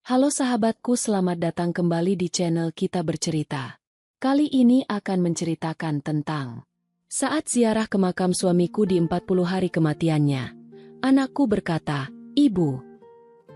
Halo sahabatku, selamat datang kembali di channel Kita Bercerita. Kali ini akan menceritakan tentang saat ziarah ke makam suamiku di 40 hari kematiannya. Anakku berkata, "Ibu,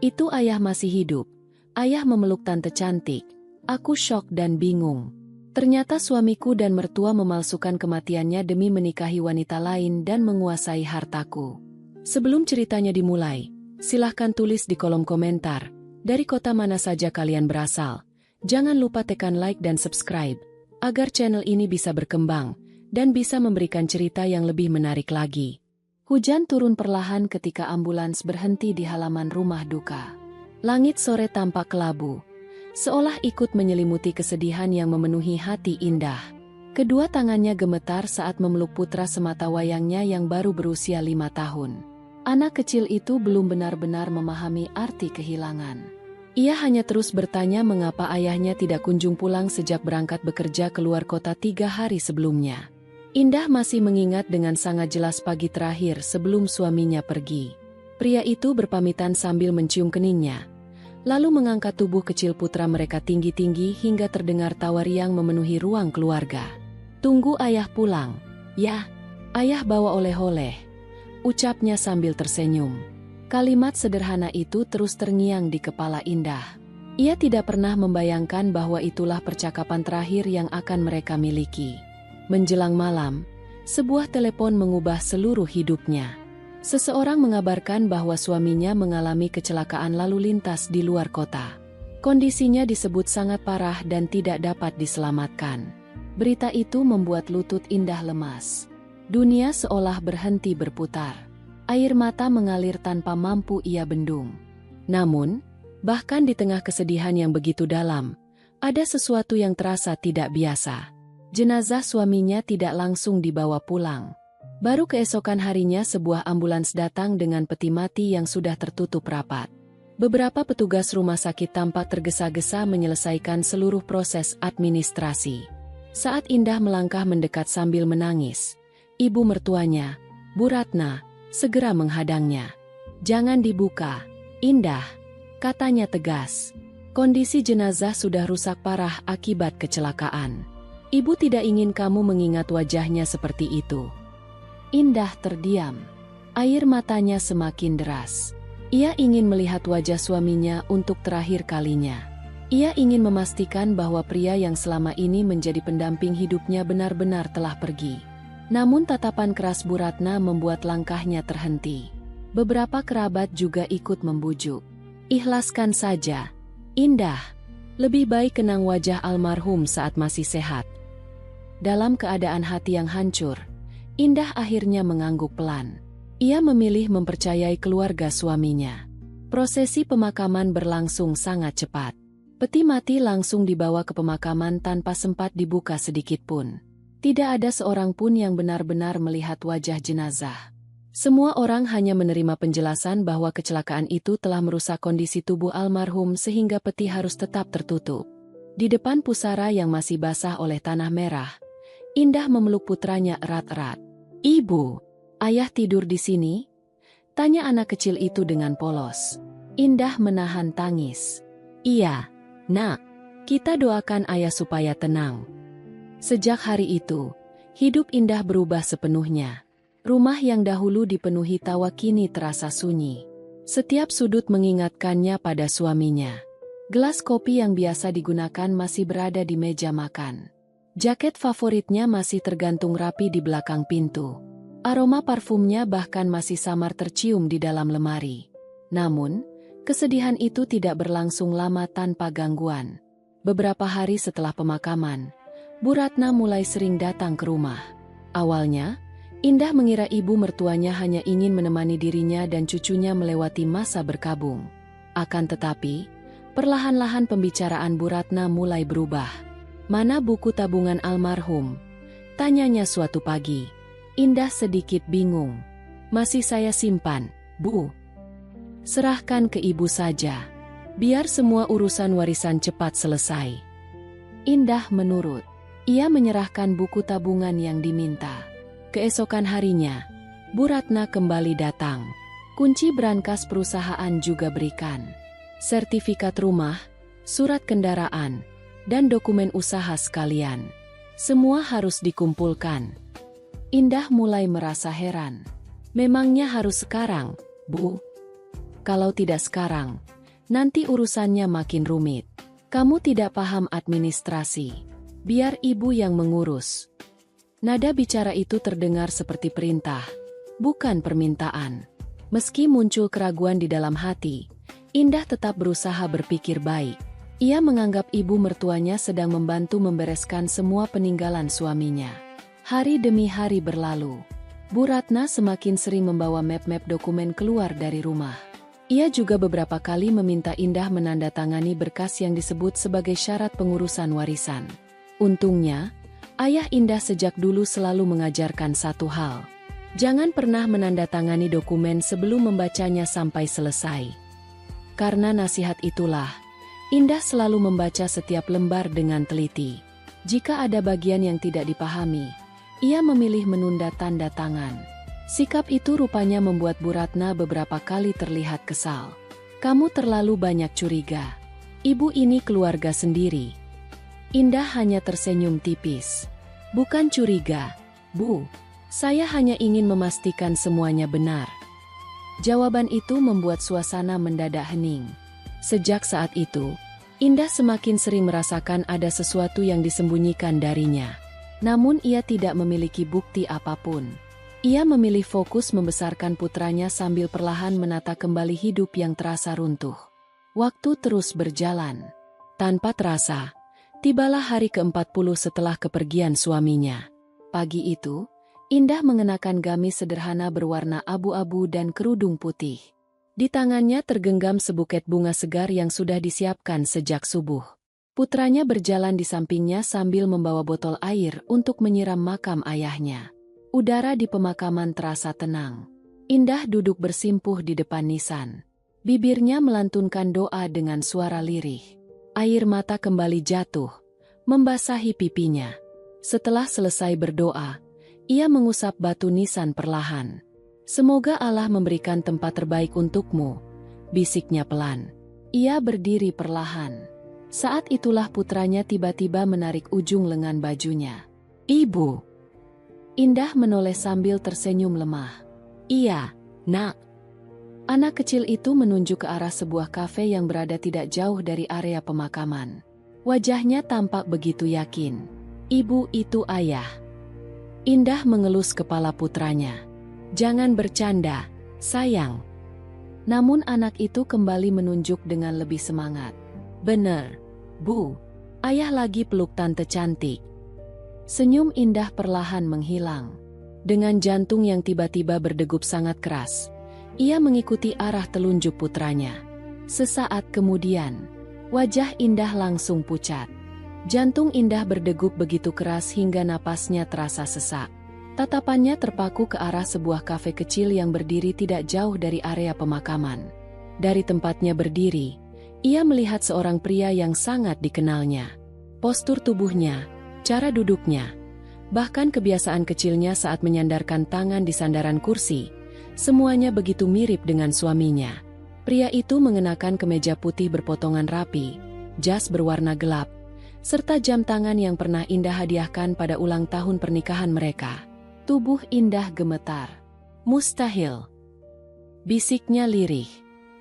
itu ayah masih hidup." Ayah memeluk tante cantik. Aku syok dan bingung. Ternyata suamiku dan mertua memalsukan kematiannya demi menikahi wanita lain dan menguasai hartaku. Sebelum ceritanya dimulai, silahkan tulis di kolom komentar dari kota mana saja kalian berasal. Jangan lupa tekan like dan subscribe, agar channel ini bisa berkembang, dan bisa memberikan cerita yang lebih menarik lagi. Hujan turun perlahan ketika ambulans berhenti di halaman rumah duka. Langit sore tampak kelabu, seolah ikut menyelimuti kesedihan yang memenuhi hati Indah. Kedua tangannya gemetar saat memeluk putra semata wayangnya yang baru berusia 5 tahun. Anak kecil itu belum benar-benar memahami arti kehilangan. Ia hanya terus bertanya mengapa ayahnya tidak kunjung pulang sejak berangkat bekerja keluar kota 3 hari sebelumnya. Indah masih mengingat dengan sangat jelas pagi terakhir sebelum suaminya pergi. Pria itu berpamitan sambil mencium keningnya, lalu mengangkat tubuh kecil putra mereka tinggi-tinggi hingga terdengar tawa riang memenuhi ruang keluarga. "Tunggu ayah pulang, ya. Ayah bawa oleh-oleh," ucapnya sambil tersenyum. Kalimat sederhana itu terus terngiang di kepala Indah. Ia tidak pernah membayangkan bahwa itulah percakapan terakhir yang akan mereka miliki. Menjelang malam, sebuah telepon mengubah seluruh hidupnya. Seseorang mengabarkan bahwa suaminya mengalami kecelakaan lalu lintas di luar kota. Kondisinya disebut sangat parah dan tidak dapat diselamatkan. Berita itu membuat lutut Indah lemas. Dunia seolah berhenti berputar. Air mata mengalir tanpa mampu ia bendung. Namun, bahkan di tengah kesedihan yang begitu dalam, ada sesuatu yang terasa tidak biasa. Jenazah suaminya tidak langsung dibawa pulang. Baru keesokan harinya sebuah ambulans datang dengan peti mati yang sudah tertutup rapat. Beberapa petugas rumah sakit tampak tergesa-gesa menyelesaikan seluruh proses administrasi. Saat Indah melangkah mendekat sambil menangis, ibu mertuanya, Bu Ratna, segera menghadangnya. "Jangan dibuka, Indah," katanya tegas. "Kondisi jenazah sudah rusak parah akibat kecelakaan. Ibu tidak ingin kamu mengingat wajahnya seperti itu." Indah terdiam. Air matanya semakin deras. Ia ingin melihat wajah suaminya untuk terakhir kalinya. Ia ingin memastikan bahwa pria yang selama ini menjadi pendamping hidupnya benar-benar telah pergi. Namun tatapan keras Bu Ratna membuat langkahnya terhenti. Beberapa kerabat juga ikut membujuk. "Ikhlaskan saja, Indah. Lebih baik kenang wajah almarhum saat masih sehat." Dalam keadaan hati yang hancur, Indah akhirnya mengangguk pelan. Ia memilih mempercayai keluarga suaminya. Prosesi pemakaman berlangsung sangat cepat. Peti mati langsung dibawa ke pemakaman tanpa sempat dibuka sedikit pun. Tidak ada seorang pun yang benar-benar melihat wajah jenazah. Semua orang hanya menerima penjelasan bahwa kecelakaan itu telah merusak kondisi tubuh almarhum sehingga peti harus tetap tertutup. Di depan pusara yang masih basah oleh tanah merah, Indah memeluk putranya erat-erat. "Ibu, ayah tidur di sini?" tanya anak kecil itu dengan polos. Indah menahan tangis. "Iya, Nak. Kita doakan ayah supaya tenang." Sejak hari itu, hidup Indah berubah sepenuhnya. Rumah yang dahulu dipenuhi tawa kini terasa sunyi. Setiap sudut mengingatkannya pada suaminya. Gelas kopi yang biasa digunakan masih berada di meja makan. Jaket favoritnya masih tergantung rapi di belakang pintu. Aroma parfumnya bahkan masih samar tercium di dalam lemari. Namun, kesedihan itu tidak berlangsung lama tanpa gangguan. Beberapa hari setelah pemakaman, Bu Ratna mulai sering datang ke rumah. Awalnya, Indah mengira ibu mertuanya hanya ingin menemani dirinya dan cucunya melewati masa berkabung. Akan tetapi, perlahan-lahan pembicaraan Bu Ratna mulai berubah. "Mana buku tabungan almarhum?" tanyanya suatu pagi. Indah sedikit bingung. "Masih saya simpan, Bu. Serahkan ke ibu saja. Biar semua urusan warisan cepat selesai." Indah menurut. Ia menyerahkan buku tabungan yang diminta. Keesokan harinya, Bu Ratna kembali datang. Kunci brankas perusahaan juga berikan. sertifikat rumah, surat kendaraan, dan dokumen usaha sekalian. Semua harus dikumpulkan. Indah mulai merasa heran. Memangnya harus sekarang, Bu? Kalau tidak sekarang, nanti urusannya makin rumit. Kamu tidak paham administrasi. Biar ibu yang mengurus. Nada bicara itu terdengar seperti perintah, bukan permintaan. Meski muncul keraguan di dalam hati, Indah tetap berusaha berpikir baik. Ia menganggap ibu mertuanya sedang membantu membereskan semua peninggalan suaminya. Hari demi hari berlalu. Bu Ratna semakin sering membawa map-map dokumen keluar dari rumah. Ia juga beberapa kali meminta Indah menandatangani berkas yang disebut sebagai syarat pengurusan warisan. Untungnya, ayah Indah sejak dulu selalu mengajarkan satu hal. Jangan pernah menandatangani dokumen sebelum membacanya sampai selesai. Karena nasihat itulah, Indah selalu membaca setiap lembar dengan teliti. Jika ada bagian yang tidak dipahami, ia memilih menunda tanda tangan. Sikap itu rupanya membuat Bu Ratna beberapa kali terlihat kesal. Kamu terlalu banyak curiga. Ibu ini keluarga sendiri. Indah hanya tersenyum tipis. Bukan curiga, Bu. Saya hanya ingin memastikan semuanya benar. Jawaban itu membuat suasana mendadak hening. Sejak saat itu, Indah semakin sering merasakan ada sesuatu yang disembunyikan darinya. Namun ia tidak memiliki bukti apapun. Ia memilih fokus membesarkan putranya sambil perlahan menata kembali hidup yang terasa runtuh. Waktu terus berjalan. Tanpa terasa, tibalah hari ke-40 setelah kepergian suaminya. Pagi itu, Indah mengenakan gamis sederhana berwarna abu-abu dan kerudung putih. Di tangannya tergenggam sebuket bunga segar yang sudah disiapkan sejak subuh. Putranya berjalan di sampingnya sambil membawa botol air untuk menyiram makam ayahnya. Udara di pemakaman terasa tenang. Indah duduk bersimpuh di depan nisan. Bibirnya melantunkan doa dengan suara lirih. Air mata kembali jatuh, membasahi pipinya. Setelah selesai berdoa, ia mengusap batu nisan perlahan. Semoga Allah memberikan tempat terbaik untukmu, bisiknya pelan. Ia berdiri perlahan. Saat itulah putranya tiba-tiba menarik ujung lengan bajunya. Ibu. Indah menoleh sambil tersenyum lemah. Iya, Nak. Anak kecil itu menunjuk ke arah sebuah kafe yang berada tidak jauh dari area pemakaman. Wajahnya tampak begitu yakin. Ibu itu ayah. Indah mengelus kepala putranya. Jangan bercanda, sayang. Namun anak itu kembali menunjuk dengan lebih semangat. Bener, Bu. Ayah lagi peluk tante cantik. Senyum Indah perlahan menghilang. Dengan jantung yang tiba-tiba berdegup sangat keras, ia mengikuti arah telunjuk putranya. Sesaat kemudian, wajah Indah langsung pucat. Jantung Indah berdegup begitu keras hingga napasnya terasa sesak. Tatapannya terpaku ke arah sebuah kafe kecil yang berdiri tidak jauh dari area pemakaman. Dari tempatnya berdiri, ia melihat seorang pria yang sangat dikenalnya. Postur tubuhnya, cara duduknya, bahkan kebiasaan kecilnya saat menyandarkan tangan di sandaran kursi, semuanya begitu mirip dengan suaminya. Pria itu mengenakan kemeja putih berpotongan rapi, jas berwarna gelap, serta jam tangan yang pernah Indah hadiahkan pada ulang tahun pernikahan mereka. Tubuh Indah gemetar. Mustahil. Bisiknya lirih.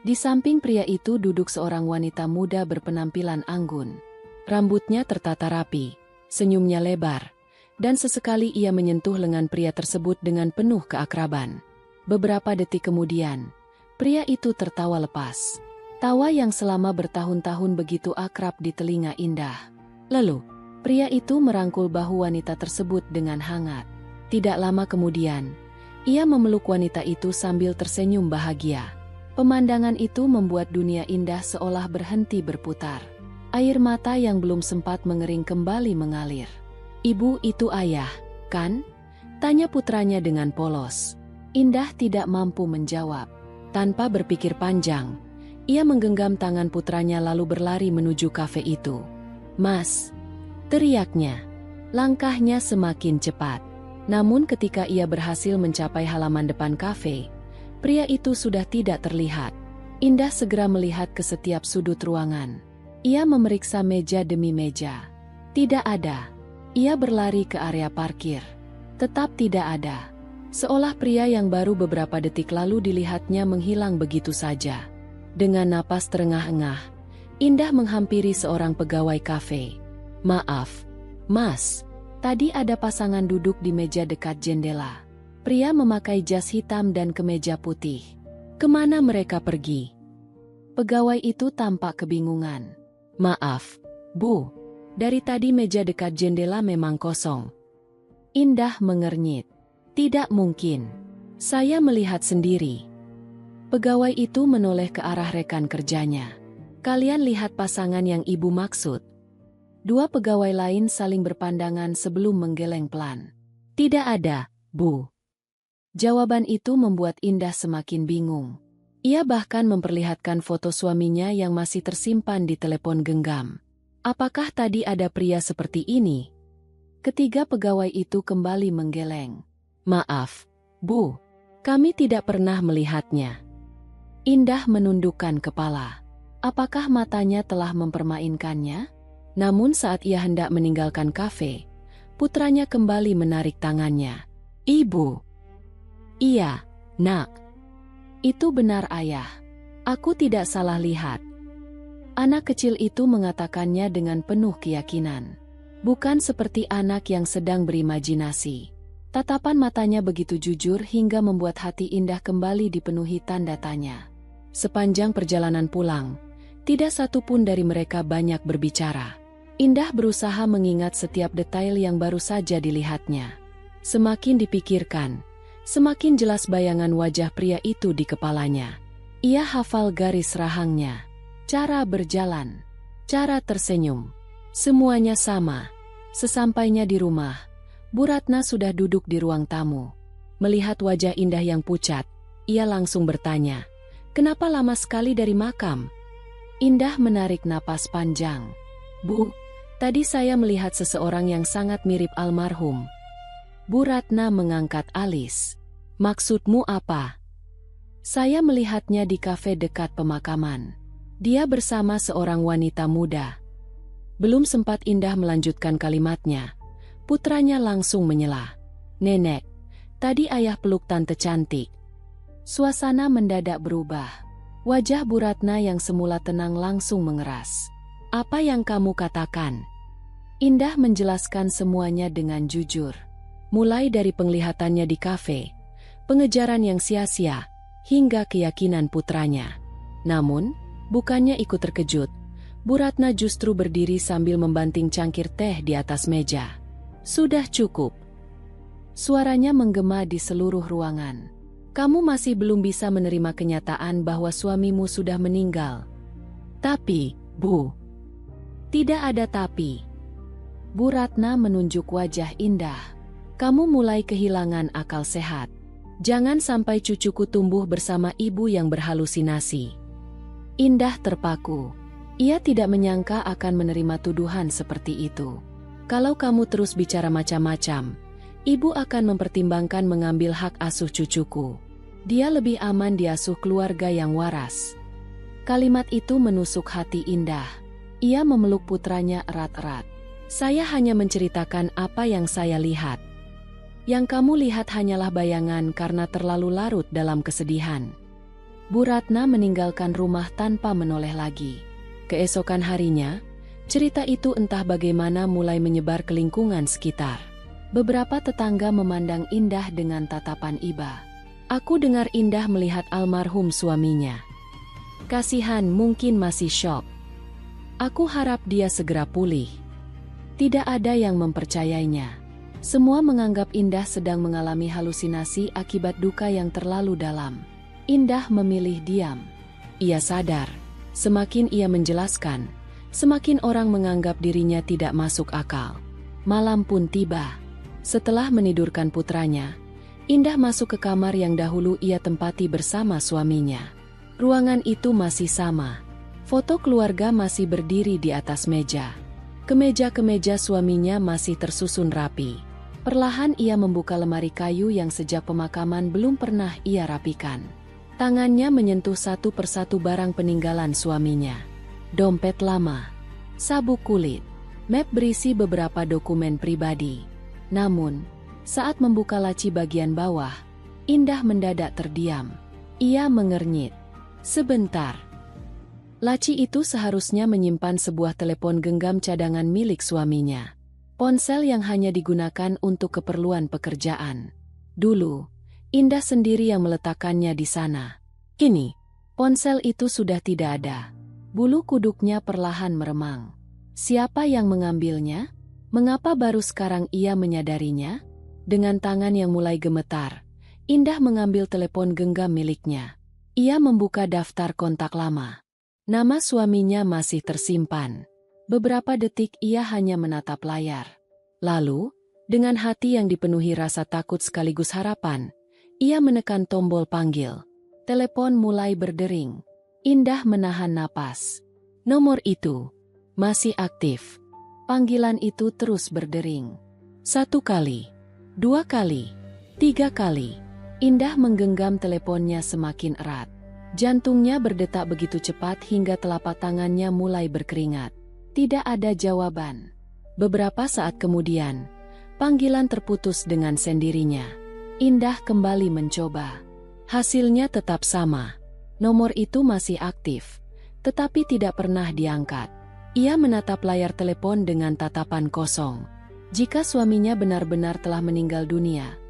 Di samping pria itu duduk seorang wanita muda berpenampilan anggun. Rambutnya tertata rapi, senyumnya lebar, dan sesekali ia menyentuh lengan pria tersebut dengan penuh keakraban. Beberapa detik kemudian, pria itu tertawa lepas. Tawa yang selama bertahun-tahun begitu akrab di telinga Indah. Lalu, pria itu merangkul bahu wanita tersebut dengan hangat. Tidak lama kemudian, ia memeluk wanita itu sambil tersenyum bahagia. Pemandangan itu membuat dunia Indah seolah berhenti berputar. Air mata yang belum sempat mengering kembali mengalir. Ibu itu ayah, kan? Tanya putranya dengan polos. Indah tidak mampu menjawab. Tanpa berpikir panjang, ia menggenggam tangan putranya lalu berlari menuju kafe itu. Mas! Teriaknya. Langkahnya semakin cepat. Namun ketika ia berhasil mencapai halaman depan kafe, pria itu sudah tidak terlihat. Indah segera melihat ke setiap sudut ruangan. Ia memeriksa meja demi meja. Tidak ada. Ia berlari ke area parkir. Tetap tidak ada. Seolah pria yang baru beberapa detik lalu dilihatnya menghilang begitu saja. Dengan napas terengah-engah, Indah menghampiri seorang pegawai kafe. "Maaf, Mas. Tadi ada pasangan duduk di meja dekat jendela. Pria memakai jas hitam dan kemeja putih. Kemana mereka pergi?" Pegawai itu tampak kebingungan. "Maaf, Bu. Dari tadi meja dekat jendela memang kosong." Indah mengernyit. "Tidak mungkin. Saya melihat sendiri." Pegawai itu menoleh ke arah rekan kerjanya. "Kalian lihat pasangan yang Ibu maksud?" Dua pegawai lain saling berpandangan sebelum menggeleng pelan. "Tidak ada, Bu." Jawaban itu membuat Indah semakin bingung. Ia bahkan memperlihatkan foto suaminya yang masih tersimpan di telepon genggam. Apakah tadi ada pria seperti ini? Ketiga pegawai itu kembali menggeleng. "Maaf, Bu. Kami tidak pernah melihatnya." Indah menundukkan kepala. Apakah matanya telah mempermainkannya? Namun saat ia hendak meninggalkan kafe, putranya kembali menarik tangannya. "Ibu." "Iya, Nak. Itu benar Ayah. Aku tidak salah lihat." Anak kecil itu mengatakannya dengan penuh keyakinan. Bukan seperti anak yang sedang berimajinasi. Tatapan matanya begitu jujur hingga membuat hati Indah kembali dipenuhi tanda tanya. Sepanjang perjalanan pulang, tidak satu pun dari mereka banyak berbicara. Indah berusaha mengingat setiap detail yang baru saja dilihatnya. Semakin dipikirkan, semakin jelas bayangan wajah pria itu di kepalanya. Ia hafal garis rahangnya, cara berjalan, cara tersenyum. Semuanya sama. Sesampainya di rumah, Bu Ratna sudah duduk di ruang tamu. Melihat wajah Indah yang pucat, ia langsung bertanya, "Kenapa lama sekali dari makam?" Indah menarik napas panjang. "Bu, tadi saya melihat seseorang yang sangat mirip almarhum." Bu Ratna mengangkat alis. "Maksudmu apa?" "Saya melihatnya di kafe dekat pemakaman. Dia bersama seorang wanita muda." Belum sempat Indah melanjutkan kalimatnya, putranya langsung menyela. "Nenek, tadi Ayah peluk tante cantik." Suasana mendadak berubah. Wajah Bu Ratna yang semula tenang langsung mengeras. "Apa yang kamu katakan?" Indah menjelaskan semuanya dengan jujur. Mulai dari penglihatannya di kafe, pengejaran yang sia-sia, hingga keyakinan putranya. Namun, bukannya ikut terkejut, Bu Ratna justru berdiri sambil membanting cangkir teh di atas meja. "Sudah cukup." Suaranya menggema di seluruh ruangan. "Kamu masih belum bisa menerima kenyataan bahwa suamimu sudah meninggal." "Tapi, Bu." "Tidak ada tapi." Bu Ratna menunjuk wajah Indah. "Kamu mulai kehilangan akal sehat. Jangan sampai cucuku tumbuh bersama ibu yang berhalusinasi." Indah terpaku. Ia tidak menyangka akan menerima tuduhan seperti itu. "Kalau kamu terus bicara macam-macam, ibu akan mempertimbangkan mengambil hak asuh cucuku. Dia lebih aman diasuh keluarga yang waras." Kalimat itu menusuk hati Indah. Ia memeluk putranya erat-erat. "Saya hanya menceritakan apa yang saya lihat. Yang kamu lihat hanyalah bayangan karena terlalu larut dalam kesedihan." Bu Ratna meninggalkan rumah tanpa menoleh lagi. Keesokan harinya, cerita itu entah bagaimana mulai menyebar ke lingkungan sekitar. Beberapa tetangga memandang Indah dengan tatapan iba. "Aku dengar Indah melihat almarhum suaminya. Kasihan, mungkin masih syok. Aku harap dia segera pulih." Tidak ada yang mempercayainya. Semua menganggap Indah sedang mengalami halusinasi akibat duka yang terlalu dalam. Indah memilih diam. Ia sadar, semakin ia menjelaskan, semakin orang menganggap dirinya tidak masuk akal. Malam pun tiba. Setelah menidurkan putranya, Indah masuk ke kamar yang dahulu ia tempati bersama suaminya. Ruangan itu masih sama. Foto keluarga masih berdiri di atas meja. Kemeja-kemeja suaminya masih tersusun rapi. Perlahan ia membuka lemari kayu yang sejak pemakaman belum pernah ia rapikan. Tangannya menyentuh satu persatu barang peninggalan suaminya. Dompet lama, sabuk kulit, map berisi beberapa dokumen pribadi. Namun, saat membuka laci bagian bawah, Indah mendadak terdiam. Ia mengernyit. Sebentar. Laci itu seharusnya menyimpan sebuah telepon genggam cadangan milik suaminya. Ponsel yang hanya digunakan untuk keperluan pekerjaan. Dulu, Indah sendiri yang meletakkannya di sana. Kini, ponsel itu sudah tidak ada. Bulu kuduknya perlahan meremang. Siapa yang mengambilnya? Mengapa baru sekarang ia menyadarinya? Dengan tangan yang mulai gemetar, Indah mengambil telepon genggam miliknya. Ia membuka daftar kontak lama. Nama suaminya masih tersimpan. Beberapa detik ia hanya menatap layar. Lalu, dengan hati yang dipenuhi rasa takut sekaligus harapan, ia menekan tombol panggil. Telepon mulai berdering. Indah menahan napas. Nomor itu masih aktif. Panggilan itu terus berdering. 1 kali, 2 kali, 3 kali. Indah menggenggam teleponnya semakin erat. Jantungnya berdetak begitu cepat hingga telapak tangannya mulai berkeringat. Tidak ada jawaban. Beberapa saat kemudian, panggilan terputus dengan sendirinya. Indah kembali mencoba. Hasilnya tetap sama. Nomor itu masih aktif, tetapi tidak pernah diangkat. Ia menatap layar telepon dengan tatapan kosong. Jika suaminya benar-benar telah meninggal dunia,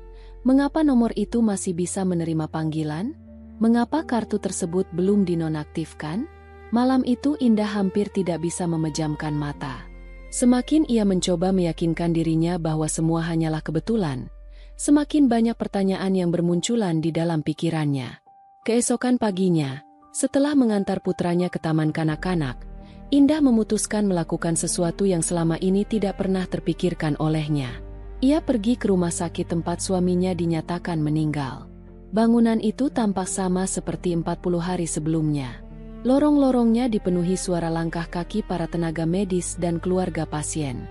mengapa nomor itu masih bisa menerima panggilan? Mengapa kartu tersebut belum dinonaktifkan? Malam itu Indah hampir tidak bisa memejamkan mata. Semakin ia mencoba meyakinkan dirinya bahwa semua hanyalah kebetulan, semakin banyak pertanyaan yang bermunculan di dalam pikirannya. Keesokan paginya, setelah mengantar putranya ke taman kanak-kanak, Indah memutuskan melakukan sesuatu yang selama ini tidak pernah terpikirkan olehnya. Ia pergi ke rumah sakit tempat suaminya dinyatakan meninggal. Bangunan itu tampak sama seperti 40 hari sebelumnya. Lorong-lorongnya dipenuhi suara langkah kaki para tenaga medis dan keluarga pasien.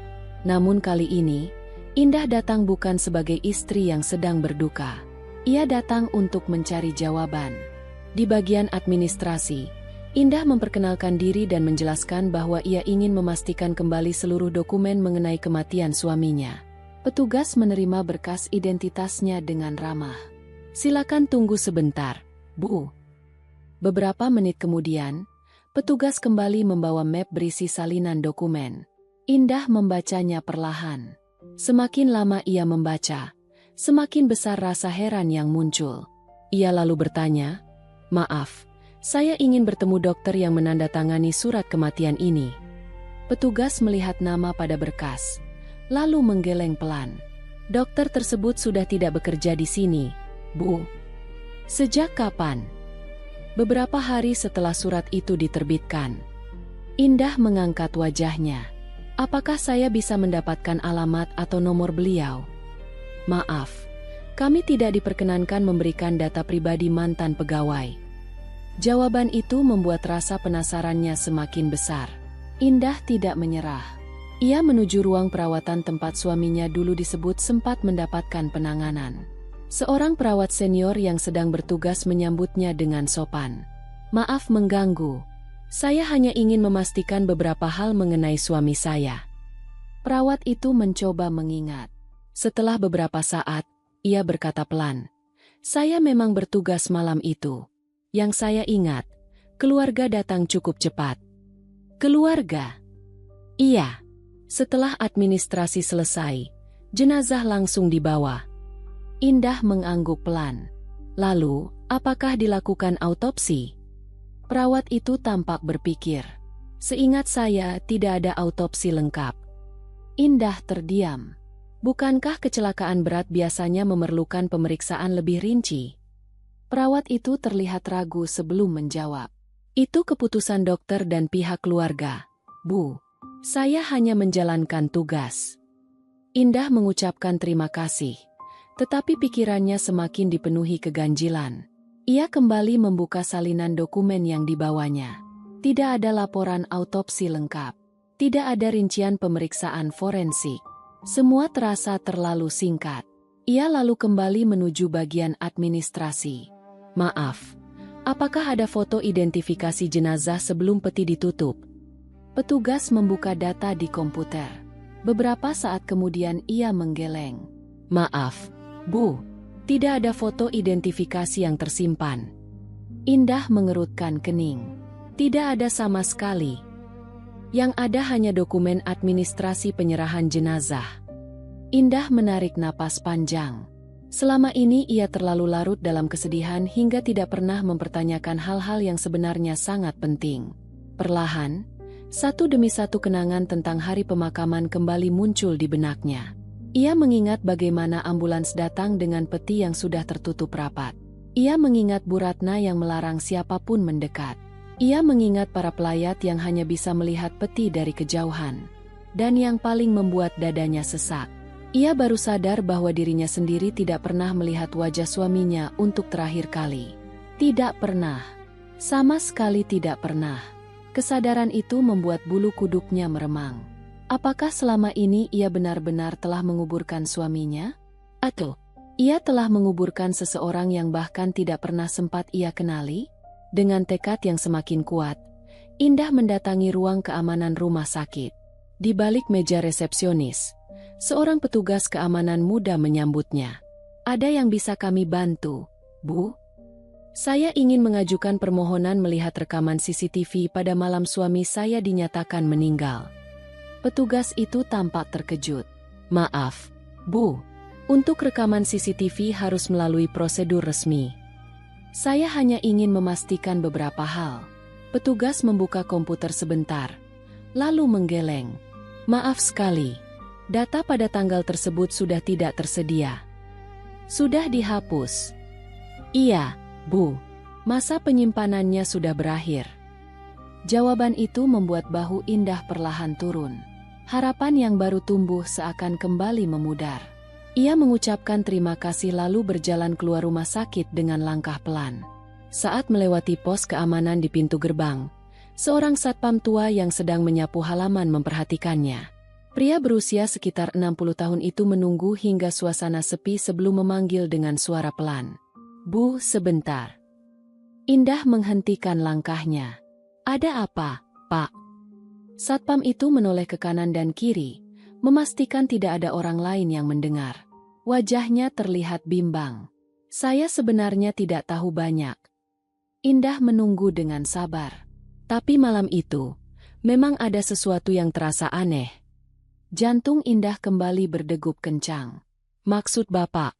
Namun kali ini, Indah datang bukan sebagai istri yang sedang berduka. Ia datang untuk mencari jawaban. Di bagian administrasi, Indah memperkenalkan diri dan menjelaskan bahwa ia ingin memastikan kembali seluruh dokumen mengenai kematian suaminya. Petugas menerima berkas identitasnya dengan ramah. "Silakan tunggu sebentar, Bu." Beberapa menit kemudian, petugas kembali membawa map berisi salinan dokumen. Indah membacanya perlahan. Semakin lama ia membaca, semakin besar rasa heran yang muncul. Ia lalu bertanya, "Maaf, saya ingin bertemu dokter yang menandatangani surat kematian ini." Petugas melihat nama pada berkas, lalu menggeleng pelan. "Dokter tersebut sudah tidak bekerja di sini, Bu." "Sejak kapan?" "Beberapa hari setelah surat itu diterbitkan." Indah mengangkat wajahnya. "Apakah saya bisa mendapatkan alamat atau nomor beliau?" "Maaf, kami tidak diperkenankan memberikan data pribadi mantan pegawai." Jawaban itu membuat rasa penasarannya semakin besar. Indah tidak menyerah. Ia menuju ruang perawatan tempat suaminya dulu disebut sempat mendapatkan penanganan. Seorang perawat senior yang sedang bertugas menyambutnya dengan sopan. "Maaf mengganggu. Saya hanya ingin memastikan beberapa hal mengenai suami saya." Perawat itu mencoba mengingat. Setelah beberapa saat, ia berkata pelan, "Saya memang bertugas malam itu. Yang saya ingat, keluarga datang cukup cepat." "Keluarga?" "Iya." Setelah administrasi selesai, jenazah langsung dibawa. Indah mengangguk pelan. "Lalu, apakah dilakukan autopsi?" Perawat itu tampak berpikir. "Seingat saya, tidak ada autopsi lengkap." Indah terdiam. Bukankah kecelakaan berat biasanya memerlukan pemeriksaan lebih rinci? Perawat itu terlihat ragu sebelum menjawab. "Itu keputusan dokter dan pihak keluarga, Bu. Saya hanya menjalankan tugas." Indah mengucapkan terima kasih, tetapi pikirannya semakin dipenuhi keganjilan. Ia kembali membuka salinan dokumen yang dibawanya. Tidak ada laporan autopsi lengkap. Tidak ada rincian pemeriksaan forensik. Semua terasa terlalu singkat. Ia lalu kembali menuju bagian administrasi. "Maaf, Apakah ada foto identifikasi jenazah sebelum peti ditutup? Petugas membuka data di komputer. Beberapa saat kemudian ia menggeleng. Maaf, Bu. Tidak ada foto identifikasi yang tersimpan. Indah mengerutkan kening. Tidak ada sama sekali. Yang ada hanya dokumen administrasi penyerahan jenazah. Indah menarik napas panjang. Selama ini ia terlalu larut dalam kesedihan hingga tidak pernah mempertanyakan hal-hal yang sebenarnya sangat penting. Perlahan, satu demi satu kenangan tentang hari pemakaman kembali muncul di benaknya. Ia mengingat bagaimana ambulans datang dengan peti yang sudah tertutup rapat. Ia mengingat Bu Ratna yang melarang siapapun mendekat. Ia mengingat para pelayat yang hanya bisa melihat peti dari kejauhan. Dan yang paling membuat dadanya sesak, ia baru sadar bahwa dirinya sendiri tidak pernah melihat wajah suaminya untuk terakhir kali. Tidak pernah. Sama sekali tidak pernah. Kesadaran itu membuat bulu kuduknya meremang. Apakah selama ini ia benar-benar telah menguburkan suaminya? Atau ia telah menguburkan seseorang yang bahkan tidak pernah sempat ia kenali? Dengan tekad yang semakin kuat, Indah mendatangi ruang keamanan rumah sakit. Di balik meja resepsionis, seorang petugas keamanan muda menyambutnya. Ada yang bisa kami bantu, Bu? Saya ingin mengajukan permohonan melihat rekaman CCTV pada malam suami saya dinyatakan meninggal. Petugas itu tampak terkejut. Maaf, Bu. Untuk rekaman CCTV harus melalui prosedur resmi. Saya hanya ingin memastikan beberapa hal. Petugas membuka komputer sebentar, lalu menggeleng. Maaf sekali, data pada tanggal tersebut sudah tidak tersedia. Sudah dihapus. Iya, Bu. Masa penyimpanannya sudah berakhir. Jawaban itu membuat bahu Indah perlahan turun. Harapan yang baru tumbuh seakan kembali memudar. Ia mengucapkan terima kasih lalu berjalan keluar rumah sakit dengan langkah pelan. Saat melewati pos keamanan di pintu gerbang, seorang satpam tua yang sedang menyapu halaman memperhatikannya. Pria berusia sekitar 60 tahun itu menunggu hingga suasana sepi sebelum memanggil dengan suara pelan. Bu, sebentar. Indah menghentikan langkahnya. Ada apa, Pak? Satpam itu menoleh ke kanan dan kiri, memastikan tidak ada orang lain yang mendengar. Wajahnya terlihat bimbang. Saya sebenarnya tidak tahu banyak. Indah menunggu dengan sabar. Tapi malam itu, memang ada sesuatu yang terasa aneh. Jantung Indah kembali berdegup kencang. Maksud Bapak?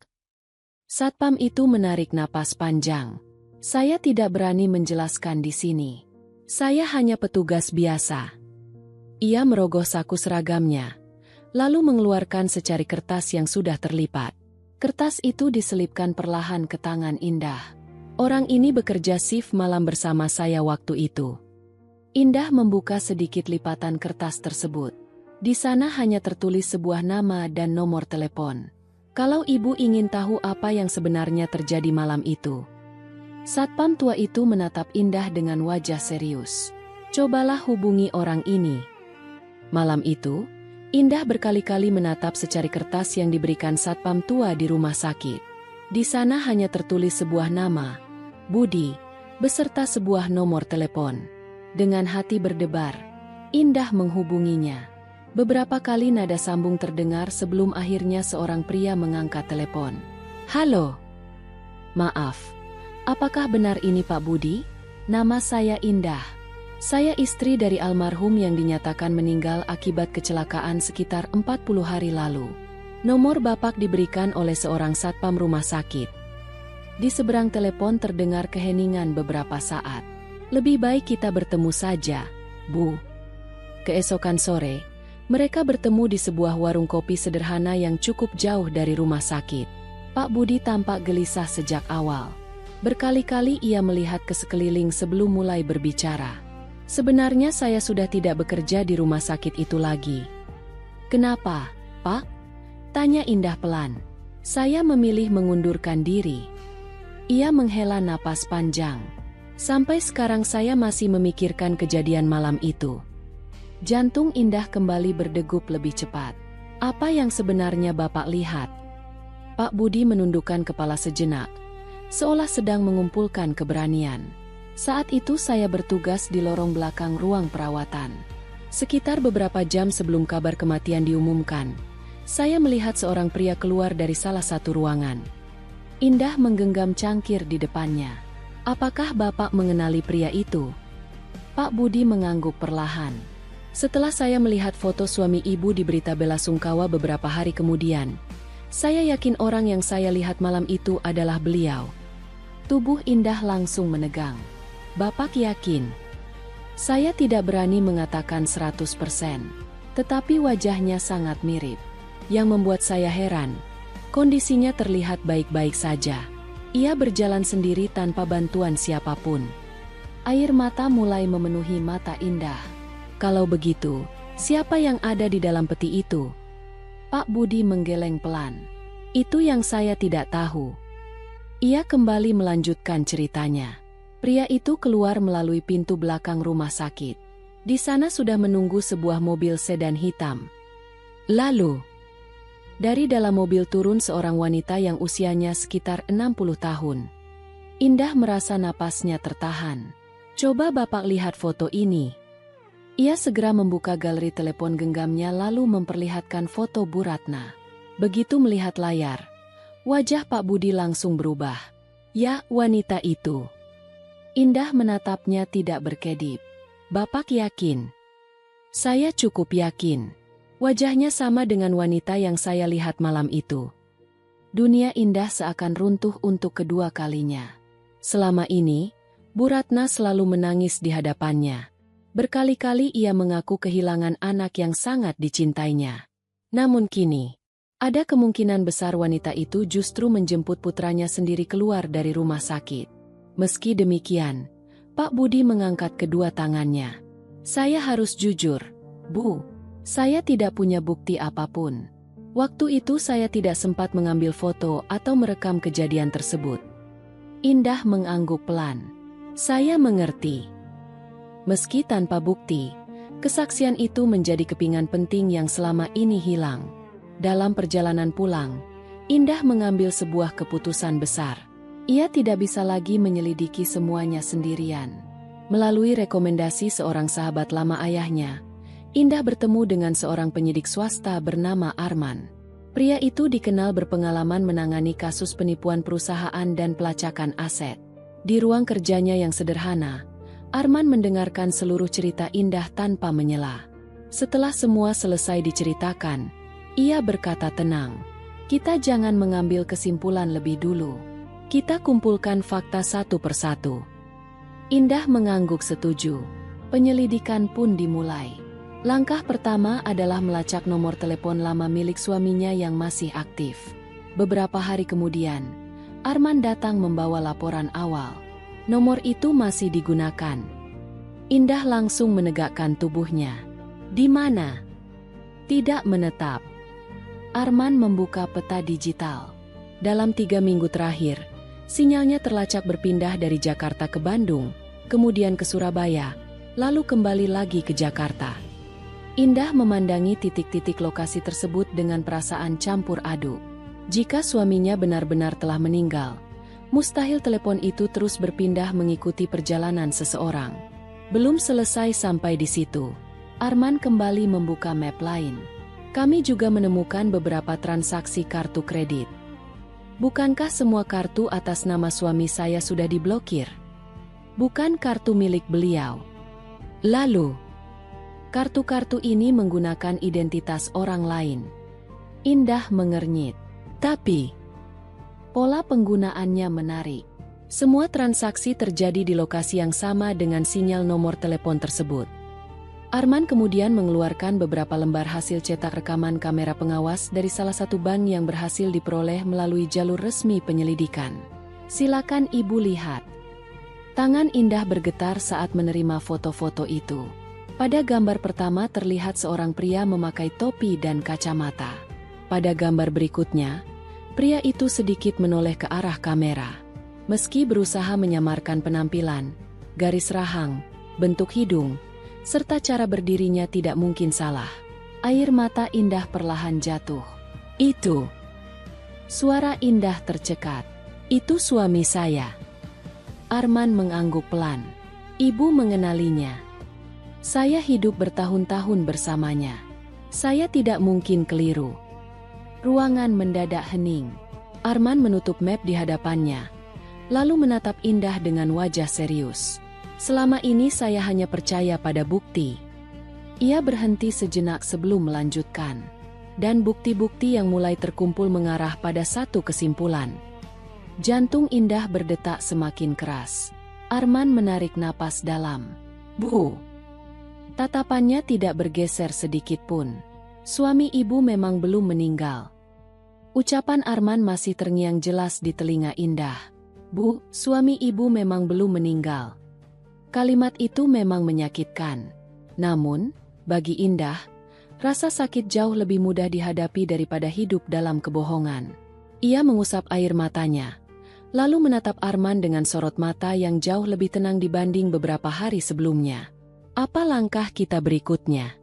Satpam itu menarik napas panjang. Saya tidak berani menjelaskan di sini. Saya hanya petugas biasa. Ia merogoh saku seragamnya, lalu mengeluarkan secari kertas yang sudah terlipat. Kertas itu diselipkan perlahan ke tangan Indah. Orang ini bekerja shift malam bersama saya waktu itu. Indah membuka sedikit lipatan kertas tersebut. Di sana hanya tertulis sebuah nama dan nomor telepon. Kalau Ibu ingin tahu apa yang sebenarnya terjadi malam itu. Satpam tua itu menatap Indah dengan wajah serius. Cobalah hubungi orang ini. Malam itu, Indah berkali-kali menatap secari kertas yang diberikan satpam tua di rumah sakit. Di sana hanya tertulis sebuah nama, Budi, beserta sebuah nomor telepon. Dengan hati berdebar, Indah menghubunginya. Beberapa kali nada sambung terdengar sebelum akhirnya seorang pria mengangkat telepon. Halo. Maaf, apakah benar ini Pak Budi? Nama saya Indah. Saya istri dari almarhum yang dinyatakan meninggal akibat kecelakaan sekitar 40 hari lalu. Nomor Bapak diberikan oleh seorang satpam rumah sakit. Di seberang telepon terdengar keheningan beberapa saat. Lebih baik kita bertemu saja, Bu. Keesokan sore, mereka bertemu di sebuah warung kopi sederhana yang cukup jauh dari rumah sakit. Pak Budi tampak gelisah sejak awal. Berkali-kali ia melihat ke sekeliling sebelum mulai berbicara. Sebenarnya saya sudah tidak bekerja di rumah sakit itu lagi. Kenapa, Pak? Tanya Indah pelan. Saya memilih mengundurkan diri. Ia menghela napas panjang. Sampai sekarang saya masih memikirkan kejadian malam itu. Jantung Indah kembali berdegup lebih cepat. Apa yang sebenarnya Bapak lihat? Pak Budi menundukkan kepala sejenak, seolah sedang mengumpulkan keberanian. Saat itu saya bertugas di lorong belakang ruang perawatan. Sekitar beberapa jam sebelum kabar kematian diumumkan, saya melihat seorang pria keluar dari salah satu ruangan. Indah menggenggam cangkir di depannya. "Apakah Bapak mengenali pria itu?" Pak Budi mengangguk perlahan. Setelah saya melihat foto suami ibu di berita belasungkawa beberapa hari kemudian, saya yakin orang yang saya lihat malam itu adalah beliau. Tubuh Indah langsung menegang. "Bapak yakin?" Saya tidak berani mengatakan 100%, tetapi wajahnya sangat mirip. Yang membuat saya heran, kondisinya terlihat baik-baik saja. Ia berjalan sendiri tanpa bantuan siapapun. Air mata mulai memenuhi mata Indah. "Kalau begitu, siapa yang ada di dalam peti itu?" Pak Budi menggeleng pelan. "Itu yang saya tidak tahu." Ia kembali melanjutkan ceritanya. Pria itu keluar melalui pintu belakang rumah sakit. Di sana sudah menunggu sebuah mobil sedan hitam. Lalu, dari dalam mobil turun seorang wanita yang usianya sekitar 60 tahun. Indah merasa napasnya tertahan. "Coba Bapak lihat foto ini." Ia segera membuka galeri telepon genggamnya lalu memperlihatkan foto Bu Ratna. Begitu melihat layar, wajah Pak Budi langsung berubah. "Ya, wanita itu." Indah menatapnya tidak berkedip. "Bapak yakin?" "Saya cukup yakin. Wajahnya sama dengan wanita yang saya lihat malam itu." Dunia Indah seakan runtuh untuk kedua kalinya. Selama ini, Bu Ratna selalu menangis di hadapannya. Berkali-kali ia mengaku kehilangan anak yang sangat dicintainya. Namun kini, ada kemungkinan besar wanita itu justru menjemput putranya sendiri keluar dari rumah sakit. Meski demikian, Pak Budi mengangkat kedua tangannya. "Saya harus jujur, Bu. Saya tidak punya bukti apapun. Waktu itu saya tidak sempat mengambil foto atau merekam kejadian tersebut." Indah mengangguk pelan. "Saya mengerti." Meski tanpa bukti, kesaksian itu menjadi kepingan penting yang selama ini hilang. Dalam perjalanan pulang, Indah mengambil sebuah keputusan besar. Ia tidak bisa lagi menyelidiki semuanya sendirian. Melalui rekomendasi seorang sahabat lama ayahnya, Indah bertemu dengan seorang penyidik swasta bernama Arman. Pria itu dikenal berpengalaman menangani kasus penipuan perusahaan dan pelacakan aset. Di ruang kerjanya yang sederhana, Arman mendengarkan seluruh cerita Indah tanpa menyela. Setelah semua selesai diceritakan, ia berkata tenang, "Kita jangan mengambil kesimpulan lebih dulu. Kita kumpulkan fakta satu persatu." Indah mengangguk setuju. Penyelidikan pun dimulai. Langkah pertama adalah melacak nomor telepon lama milik suaminya yang masih aktif. Beberapa hari kemudian, Arman datang membawa laporan awal. Nomor itu masih digunakan. Indah langsung menegakkan tubuhnya. "Di mana?" "Tidak menetap." Arman membuka peta digital. Dalam 3 minggu terakhir, sinyalnya terlacak berpindah dari Jakarta ke Bandung, kemudian ke Surabaya, lalu kembali lagi ke Jakarta. Indah memandangi titik-titik lokasi tersebut dengan perasaan campur aduk. Jika suaminya benar-benar telah meninggal, mustahil telepon itu terus berpindah mengikuti perjalanan seseorang. Belum selesai sampai di situ, Arman kembali membuka map lain. "Kami juga menemukan beberapa transaksi kartu kredit. Bukankah semua kartu atas nama suami saya sudah diblokir? Bukan kartu milik beliau. Lalu, kartu-kartu ini menggunakan identitas orang lain." Indah mengernyit. Tapi, pola penggunaannya menarik. Semua transaksi terjadi di lokasi yang sama dengan sinyal nomor telepon tersebut. Arman kemudian mengeluarkan beberapa lembar hasil cetak rekaman kamera pengawas dari salah satu bank yang berhasil diperoleh melalui jalur resmi penyelidikan. "Silakan Ibu lihat." Tangan Indah bergetar saat menerima foto-foto itu. Pada gambar pertama terlihat seorang pria memakai topi dan kacamata. Pada gambar berikutnya, pria itu sedikit menoleh ke arah kamera. Meski berusaha menyamarkan penampilan, garis rahang, bentuk hidung, serta cara berdirinya tidak mungkin salah. Air mata Indah perlahan jatuh. "Itu!" Suara Indah tercekat. Itu suami saya. Arman mengangguk pelan. Ibu mengenalinya. Saya hidup bertahun-tahun bersamanya. Saya tidak mungkin keliru. Ruangan mendadak hening. Arman menutup map di hadapannya, lalu menatap Indah dengan wajah serius. Selama ini saya hanya percaya pada bukti. Ia berhenti sejenak sebelum melanjutkan. Dan bukti-bukti yang mulai terkumpul mengarah pada satu kesimpulan. Jantung Indah berdetak semakin keras. Arman menarik napas dalam. Bu. Tatapannya tidak bergeser sedikit pun. Suami ibu memang belum meninggal. Ucapan Arman masih terngiang jelas di telinga Indah. Bu, suami ibu memang belum meninggal. Kalimat itu memang menyakitkan. Namun, bagi Indah, rasa sakit jauh lebih mudah dihadapi daripada hidup dalam kebohongan. Ia mengusap air matanya, lalu menatap Arman dengan sorot mata yang jauh lebih tenang dibanding beberapa hari sebelumnya. Apa langkah kita berikutnya?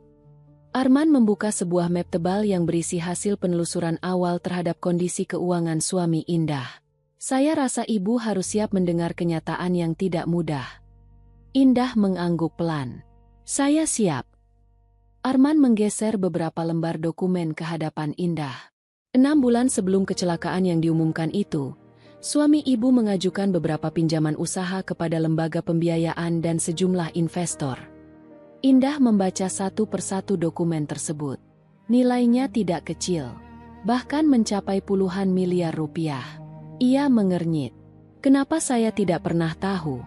Arman membuka sebuah map tebal yang berisi hasil penelusuran awal terhadap kondisi keuangan suami Indah. Saya rasa ibu harus siap mendengar kenyataan yang tidak mudah. Indah mengangguk pelan. Saya siap. Arman menggeser beberapa lembar dokumen ke hadapan Indah. 6 bulan sebelum kecelakaan yang diumumkan itu, suami ibu mengajukan beberapa pinjaman usaha kepada lembaga pembiayaan dan sejumlah investor. Indah membaca satu persatu dokumen tersebut. Nilainya tidak kecil, bahkan mencapai puluhan miliar rupiah. Ia mengernyit. Kenapa saya tidak pernah tahu?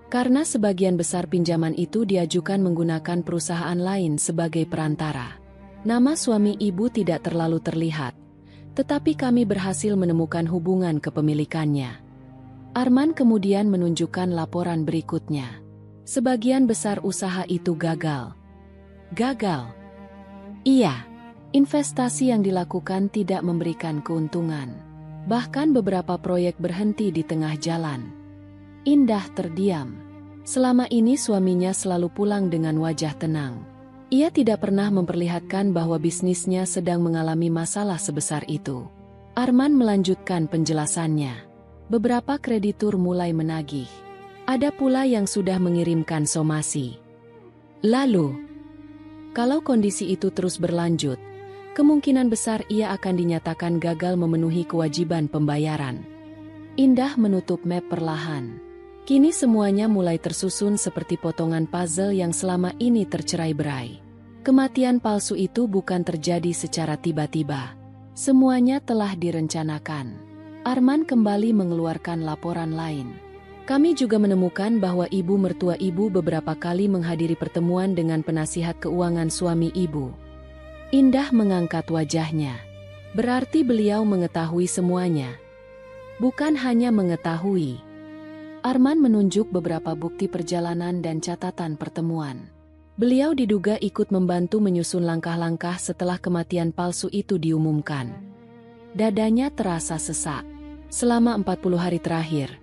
Karena sebagian besar pinjaman itu diajukan menggunakan perusahaan lain sebagai perantara. Nama suami ibu tidak terlalu terlihat, tetapi kami berhasil menemukan hubungan kepemilikannya. Arman kemudian menunjukkan laporan berikutnya. Sebagian besar usaha itu gagal. Gagal? Iya. Investasi yang dilakukan tidak memberikan keuntungan. Bahkan beberapa proyek berhenti di tengah jalan. Indah terdiam. Selama ini suaminya selalu pulang dengan wajah tenang. Ia tidak pernah memperlihatkan bahwa bisnisnya sedang mengalami masalah sebesar itu. Arman melanjutkan penjelasannya. Beberapa kreditur mulai menagih. Ada pula yang sudah mengirimkan somasi. Lalu, kalau kondisi itu terus berlanjut, kemungkinan besar ia akan dinyatakan gagal memenuhi kewajiban pembayaran. Indah menutup map perlahan. Kini semuanya mulai tersusun seperti potongan puzzle yang selama ini tercerai-berai. Kematian palsu itu bukan terjadi secara tiba-tiba. Semuanya telah direncanakan. Arman kembali mengeluarkan laporan lain. Kami juga menemukan bahwa ibu mertua ibu beberapa kali menghadiri pertemuan dengan penasihat keuangan suami ibu. Indah mengangkat wajahnya. Berarti beliau mengetahui semuanya. Bukan hanya mengetahui. Arman menunjuk beberapa bukti perjalanan dan catatan pertemuan. Beliau diduga ikut membantu menyusun langkah-langkah setelah kematian palsu itu diumumkan. Dadanya terasa sesak. Selama 40 hari terakhir,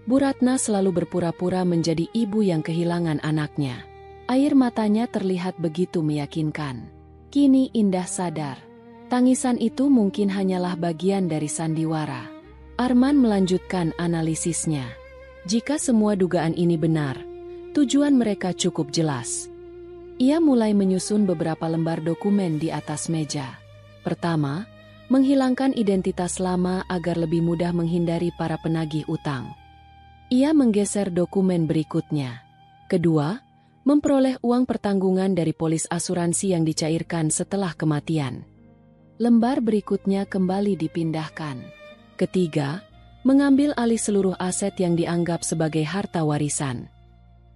Bu Ratna selalu berpura-pura menjadi ibu yang kehilangan anaknya. Air matanya terlihat begitu meyakinkan. Kini Indah sadar. Tangisan itu mungkin hanyalah bagian dari sandiwara. Arman melanjutkan analisisnya. Jika semua dugaan ini benar, tujuan mereka cukup jelas. Ia mulai menyusun beberapa lembar dokumen di atas meja. Pertama, menghilangkan identitas lama agar lebih mudah menghindari para penagih utang. Ia menggeser dokumen berikutnya. Kedua, memperoleh uang pertanggungan dari polis asuransi yang dicairkan setelah kematian. Lembar berikutnya kembali dipindahkan. Ketiga, mengambil alih seluruh aset yang dianggap sebagai harta warisan.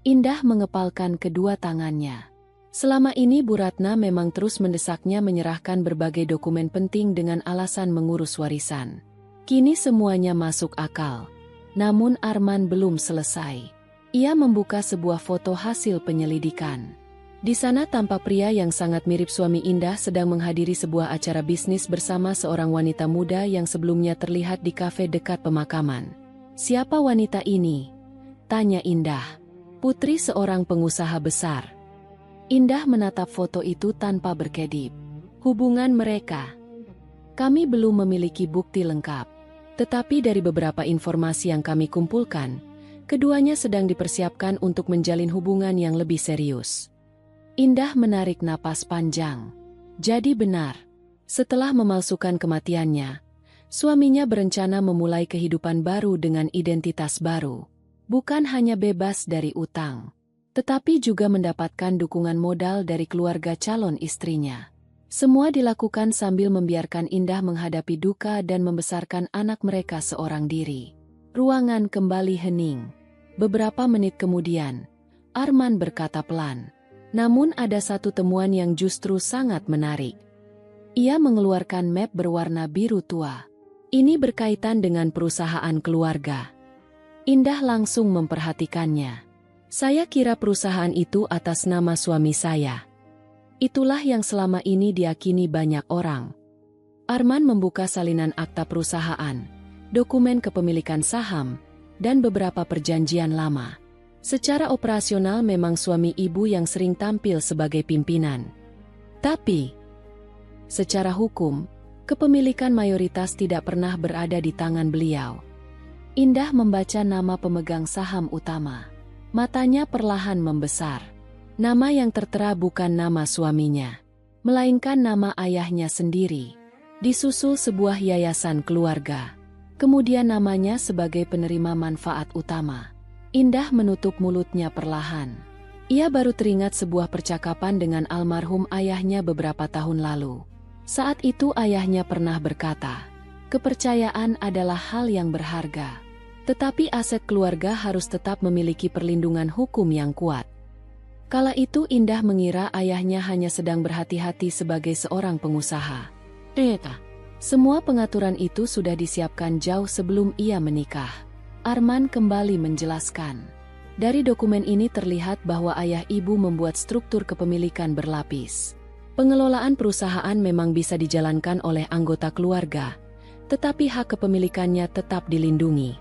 Indah mengepalkan kedua tangannya. Selama ini Bu Ratna memang terus mendesaknya menyerahkan berbagai dokumen penting dengan alasan mengurus warisan. Kini semuanya masuk akal. Namun Arman belum selesai. Ia membuka sebuah foto hasil penyelidikan. Di sana tampak pria yang sangat mirip suami Indah sedang menghadiri sebuah acara bisnis bersama seorang wanita muda yang sebelumnya terlihat di kafe dekat pemakaman. Siapa wanita ini? Tanya Indah. Putri seorang pengusaha besar. Indah menatap foto itu tanpa berkedip. Hubungan mereka. Kami belum memiliki bukti lengkap. Tetapi dari beberapa informasi yang kami kumpulkan, keduanya sedang dipersiapkan untuk menjalin hubungan yang lebih serius. Indah menarik napas panjang. Jadi benar, setelah memalsukan kematiannya, suaminya berencana memulai kehidupan baru dengan identitas baru. Bukan hanya bebas dari utang, tetapi juga mendapatkan dukungan modal dari keluarga calon istrinya. Semua dilakukan sambil membiarkan Indah menghadapi duka dan membesarkan anak mereka seorang diri. Ruangan kembali hening. Beberapa menit kemudian, Arman berkata pelan. Namun ada satu temuan yang justru sangat menarik. Ia mengeluarkan map berwarna biru tua. Ini berkaitan dengan perusahaan keluarga. Indah langsung memperhatikannya. Saya kira perusahaan itu atas nama suami saya. Itulah yang selama ini diyakini banyak orang. Arman membuka salinan akta perusahaan, dokumen kepemilikan saham, dan beberapa perjanjian lama. Secara operasional memang suami ibu yang sering tampil sebagai pimpinan. Tapi, secara hukum, kepemilikan mayoritas tidak pernah berada di tangan beliau. Indah membaca nama pemegang saham utama. Matanya perlahan membesar. Nama yang tertera bukan nama suaminya, melainkan nama ayahnya sendiri. Disusul sebuah yayasan keluarga. Kemudian namanya sebagai penerima manfaat utama. Indah menutup mulutnya perlahan. Ia baru teringat sebuah percakapan dengan almarhum ayahnya beberapa tahun lalu. Saat itu ayahnya pernah berkata, kepercayaan adalah hal yang berharga. Tetapi aset keluarga harus tetap memiliki perlindungan hukum yang kuat. Kala itu Indah mengira ayahnya hanya sedang berhati-hati sebagai seorang pengusaha. Ternyata, semua pengaturan itu sudah disiapkan jauh sebelum ia menikah. Arman kembali menjelaskan. Dari dokumen ini terlihat bahwa ayah ibu membuat struktur kepemilikan berlapis. Pengelolaan perusahaan memang bisa dijalankan oleh anggota keluarga, tetapi hak kepemilikannya tetap dilindungi.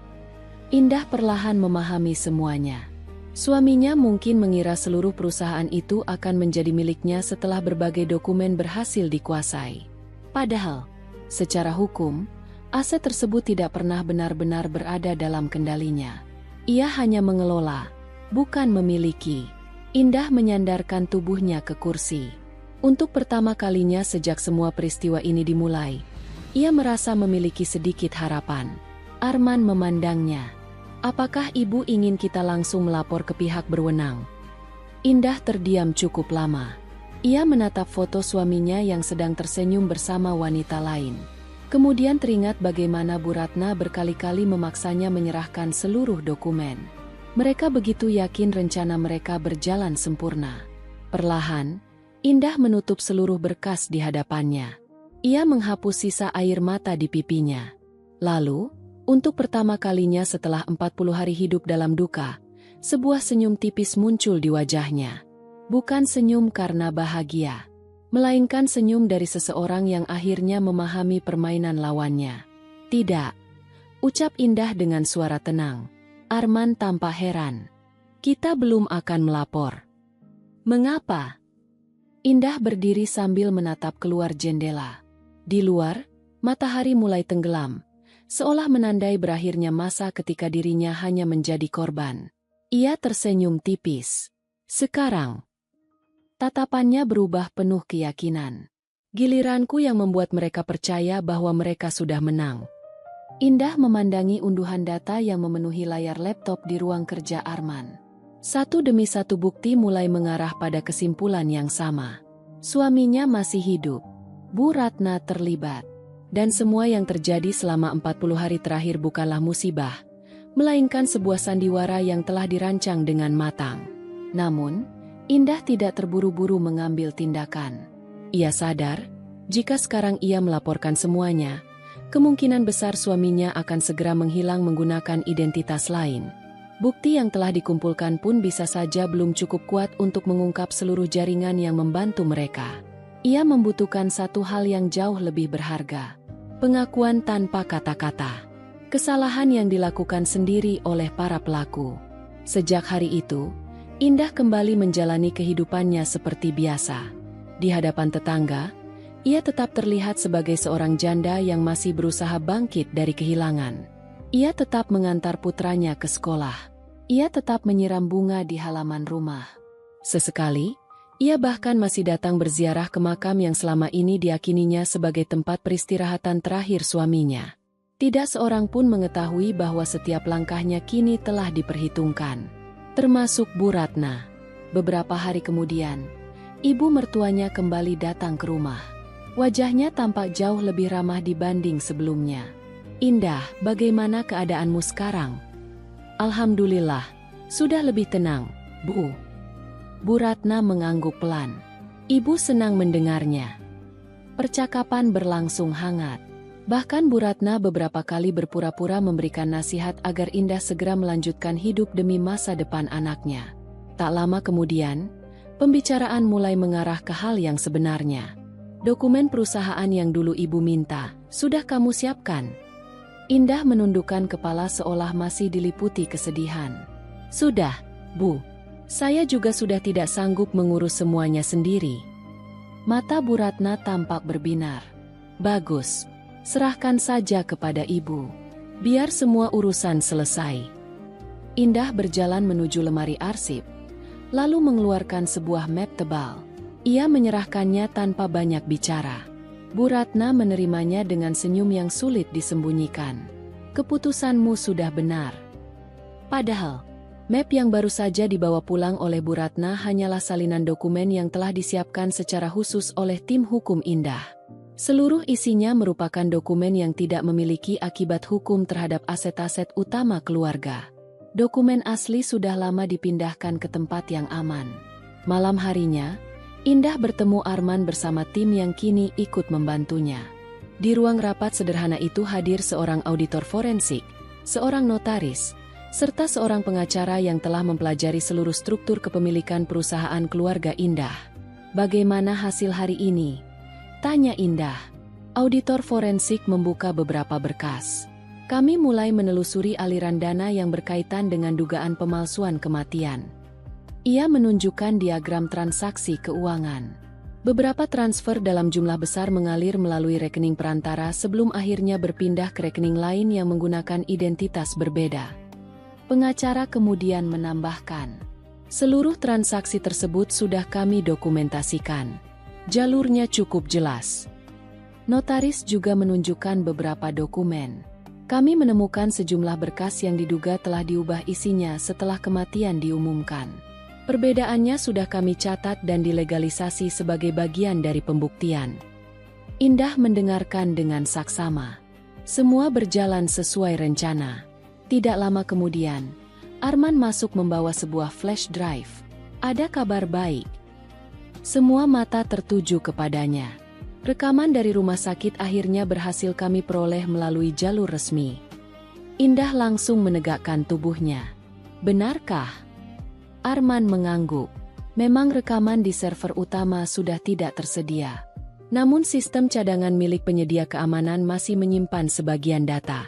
Indah perlahan memahami semuanya. Suaminya mungkin mengira seluruh perusahaan itu akan menjadi miliknya setelah berbagai dokumen berhasil dikuasai. Padahal, secara hukum, aset tersebut tidak pernah benar-benar berada dalam kendalinya. Ia hanya mengelola, bukan memiliki. Indah menyandarkan tubuhnya ke kursi. Untuk pertama kalinya sejak semua peristiwa ini dimulai, ia merasa memiliki sedikit harapan. Arman memandangnya. Apakah ibu ingin kita langsung melapor ke pihak berwenang? Indah terdiam cukup lama. Ia menatap foto suaminya yang sedang tersenyum bersama wanita lain. Kemudian teringat bagaimana Bu Ratna berkali-kali memaksanya menyerahkan seluruh dokumen. Mereka begitu yakin rencana mereka berjalan sempurna. Perlahan, Indah menutup seluruh berkas di hadapannya. Ia menghapus sisa air mata di pipinya. Lalu, untuk pertama kalinya setelah 40 hari hidup dalam duka, sebuah senyum tipis muncul di wajahnya. Bukan senyum karena bahagia, melainkan senyum dari seseorang yang akhirnya memahami permainan lawannya. Tidak, ucap Indah dengan suara tenang. Arman tampak heran. Kita belum akan melapor. Mengapa? Indah berdiri sambil menatap keluar jendela. Di luar, matahari mulai tenggelam, seolah menandai berakhirnya masa ketika dirinya hanya menjadi korban. Ia tersenyum tipis. Sekarang, tatapannya berubah penuh keyakinan. Giliranku yang membuat mereka percaya bahwa mereka sudah menang. Indah memandangi unduhan data yang memenuhi layar laptop di ruang kerja Arman. Satu demi satu bukti mulai mengarah pada kesimpulan yang sama. Suaminya masih hidup. Bu Ratna terlibat. Dan semua yang terjadi selama 40 hari terakhir bukanlah musibah, melainkan sebuah sandiwara yang telah dirancang dengan matang. Namun, Indah tidak terburu-buru mengambil tindakan. Ia sadar, jika sekarang ia melaporkan semuanya, kemungkinan besar suaminya akan segera menghilang menggunakan identitas lain. Bukti yang telah dikumpulkan pun bisa saja belum cukup kuat untuk mengungkap seluruh jaringan yang membantu mereka. Ia membutuhkan satu hal yang jauh lebih berharga. Pengakuan tanpa kata-kata. Kesalahan yang dilakukan sendiri oleh para pelaku. Sejak hari itu, Indah kembali menjalani kehidupannya seperti biasa. Di hadapan tetangga, Ia tetap terlihat sebagai seorang janda yang masih berusaha bangkit dari kehilangan. Ia tetap mengantar putranya ke sekolah. Ia tetap menyiram bunga di halaman rumah. Sesekali, ia bahkan masih datang berziarah ke makam yang selama ini diyakininya sebagai tempat peristirahatan terakhir suaminya. Tidak seorang pun mengetahui bahwa setiap langkahnya kini telah diperhitungkan. Termasuk Bu Ratna. Beberapa hari kemudian, ibu mertuanya kembali datang ke rumah. Wajahnya tampak jauh lebih ramah dibanding sebelumnya. "Indah, bagaimana keadaanmu sekarang?" "Alhamdulillah, sudah lebih tenang, Bu." Bu Ratna mengangguk pelan. Ibu senang mendengarnya. Percakapan berlangsung hangat. Bahkan Bu Ratna beberapa kali berpura-pura memberikan nasihat agar Indah segera melanjutkan hidup demi masa depan anaknya. Tak lama kemudian, pembicaraan mulai mengarah ke hal yang sebenarnya. "Dokumen perusahaan yang dulu ibu minta, sudah kamu siapkan?" Indah menundukkan kepala seolah masih diliputi kesedihan. "Sudah, Bu. Saya juga sudah tidak sanggup mengurus semuanya sendiri." Mata Bu Ratna tampak berbinar. "Bagus. Serahkan saja kepada ibu. Biar semua urusan selesai." Indah berjalan menuju lemari arsip, lalu mengeluarkan sebuah map tebal. Ia menyerahkannya tanpa banyak bicara. Bu Ratna menerimanya dengan senyum yang sulit disembunyikan. "Keputusanmu sudah benar." Padahal, map yang baru saja dibawa pulang oleh Bu Ratna hanyalah salinan dokumen yang telah disiapkan secara khusus oleh tim hukum Indah. Seluruh isinya merupakan dokumen yang tidak memiliki akibat hukum terhadap aset-aset utama keluarga. Dokumen asli sudah lama dipindahkan ke tempat yang aman. Malam harinya, Indah bertemu Arman bersama tim yang kini ikut membantunya. Di ruang rapat sederhana itu hadir seorang auditor forensik, seorang notaris, serta seorang pengacara yang telah mempelajari seluruh struktur kepemilikan perusahaan keluarga Indah. "Bagaimana hasil hari ini?" tanya Indah. Auditor forensik membuka beberapa berkas. "Kami mulai menelusuri aliran dana yang berkaitan dengan dugaan pemalsuan kematian." Ia menunjukkan diagram transaksi keuangan. Beberapa transfer dalam jumlah besar mengalir melalui rekening perantara sebelum akhirnya berpindah ke rekening lain yang menggunakan identitas berbeda. Pengacara kemudian menambahkan, "Seluruh transaksi tersebut sudah kami dokumentasikan. Jalurnya cukup jelas." Notaris juga menunjukkan beberapa dokumen. "Kami menemukan sejumlah berkas yang diduga telah diubah isinya setelah kematian diumumkan. Perbedaannya sudah kami catat dan dilegalisasi sebagai bagian dari pembuktian." Indah mendengarkan dengan saksama. Semua berjalan sesuai rencana. Tidak lama kemudian, Arman masuk membawa sebuah flash drive. "Ada kabar baik." Semua mata tertuju kepadanya. "Rekaman dari rumah sakit akhirnya berhasil kami peroleh melalui jalur resmi." Indah langsung menegakkan tubuhnya. "Benarkah?" Arman mengangguk. Memang rekaman di server utama sudah tidak tersedia. Namun sistem cadangan milik penyedia keamanan masih menyimpan sebagian data.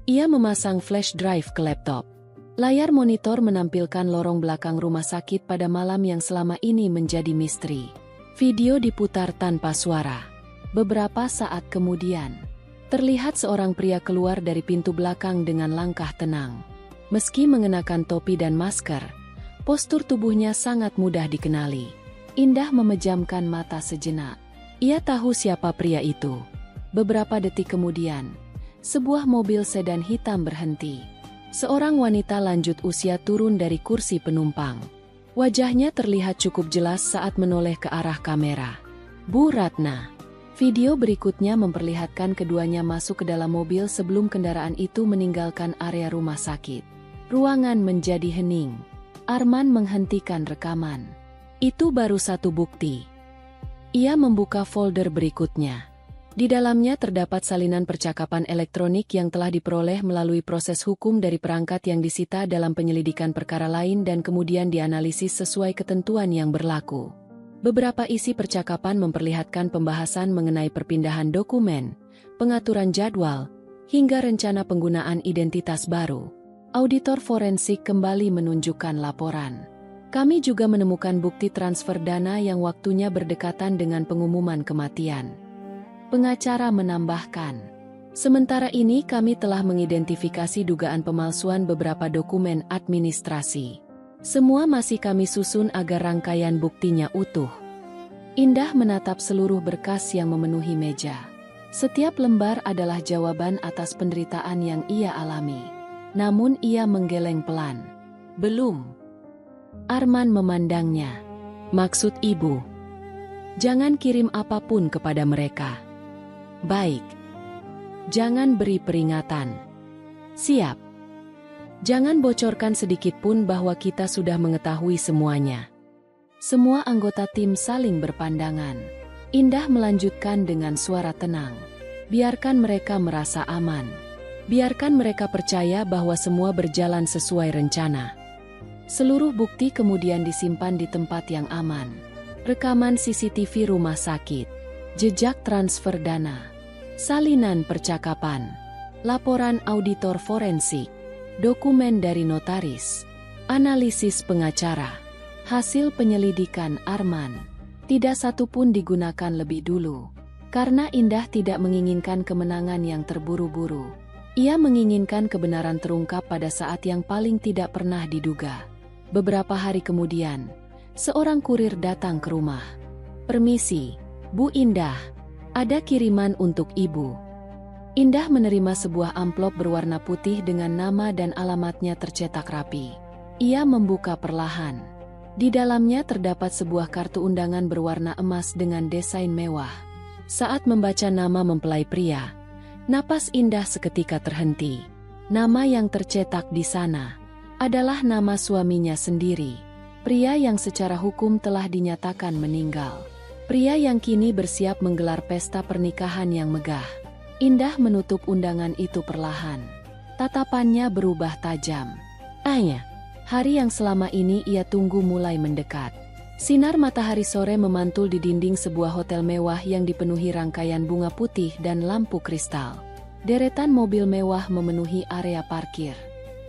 Ia memasang flash drive ke laptop. Layar monitor menampilkan lorong belakang rumah sakit pada malam yang selama ini menjadi misteri. Video diputar tanpa suara. Beberapa saat kemudian, terlihat seorang pria keluar dari pintu belakang dengan langkah tenang. Meski mengenakan topi dan masker, postur tubuhnya sangat mudah dikenali. Indah memejamkan mata sejenak. Ia tahu siapa pria itu. Beberapa detik kemudian, sebuah mobil sedan hitam berhenti. Seorang wanita lanjut usia turun dari kursi penumpang. Wajahnya terlihat cukup jelas saat menoleh ke arah kamera. Bu Ratna. Video berikutnya memperlihatkan keduanya masuk ke dalam mobil sebelum kendaraan itu meninggalkan area rumah sakit. Ruangan menjadi hening. Arman menghentikan rekaman. Itu baru satu bukti. Ia membuka folder berikutnya. Di dalamnya terdapat salinan percakapan elektronik yang telah diperoleh melalui proses hukum dari perangkat yang disita dalam penyelidikan perkara lain dan kemudian dianalisis sesuai ketentuan yang berlaku. Beberapa isi percakapan memperlihatkan pembahasan mengenai perpindahan dokumen, pengaturan jadwal, hingga rencana penggunaan identitas baru. Auditor forensik kembali menunjukkan laporan. Kami juga menemukan bukti transfer dana yang waktunya berdekatan dengan pengumuman kematian. Pengacara menambahkan, sementara ini kami telah mengidentifikasi dugaan pemalsuan beberapa dokumen administrasi. Semua masih kami susun agar rangkaian buktinya utuh. Indah menatap seluruh berkas yang memenuhi meja. Setiap lembar adalah jawaban atas penderitaan yang ia alami. Namun ia menggeleng pelan. Belum. Arman memandangnya. Maksud ibu? Jangan kirim apapun kepada mereka. Baik. Jangan beri peringatan. Siap. Jangan bocorkan sedikit pun bahwa kita sudah mengetahui semuanya. Semua anggota tim saling berpandangan. Indah melanjutkan dengan suara tenang. Biarkan mereka merasa aman. Biarkan mereka percaya bahwa semua berjalan sesuai rencana. Seluruh bukti kemudian disimpan di tempat yang aman. Rekaman CCTV rumah sakit, jejak transfer dana, salinan percakapan, laporan auditor forensik, dokumen dari notaris, analisis pengacara, hasil penyelidikan Arman. Tidak satu pun digunakan lebih dulu. Karena Indah tidak menginginkan kemenangan yang terburu-buru. Ia menginginkan kebenaran terungkap pada saat yang paling tidak pernah diduga. Beberapa hari kemudian, seorang kurir datang ke rumah. "Permisi, Bu Indah, ada kiriman untuk Ibu." Indah menerima sebuah amplop berwarna putih dengan nama dan alamatnya tercetak rapi. Ia membuka perlahan. Di dalamnya terdapat sebuah kartu undangan berwarna emas dengan desain mewah. Saat membaca nama mempelai pria, napas Indah seketika terhenti. Nama yang tercetak di sana adalah nama suaminya sendiri. Pria yang secara hukum telah dinyatakan meninggal. Pria yang kini bersiap menggelar pesta pernikahan yang megah. Indah menutup undangan itu perlahan. Tatapannya berubah tajam. Hari yang selama ini ia tunggu mulai mendekat. Sinar matahari sore memantul di dinding sebuah hotel mewah yang dipenuhi rangkaian bunga putih dan lampu kristal. Deretan mobil mewah memenuhi area parkir.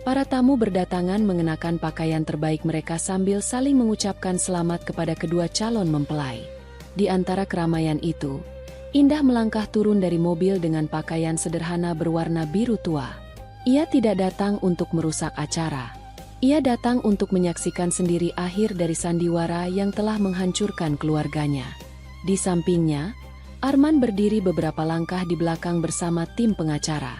Para tamu berdatangan mengenakan pakaian terbaik mereka sambil saling mengucapkan selamat kepada kedua calon mempelai. Di antara keramaian itu, Indah melangkah turun dari mobil dengan pakaian sederhana berwarna biru tua. Ia tidak datang untuk merusak acara. Ia datang untuk menyaksikan sendiri akhir dari sandiwara yang telah menghancurkan keluarganya. Di sampingnya, Arman berdiri beberapa langkah di belakang bersama tim pengacara.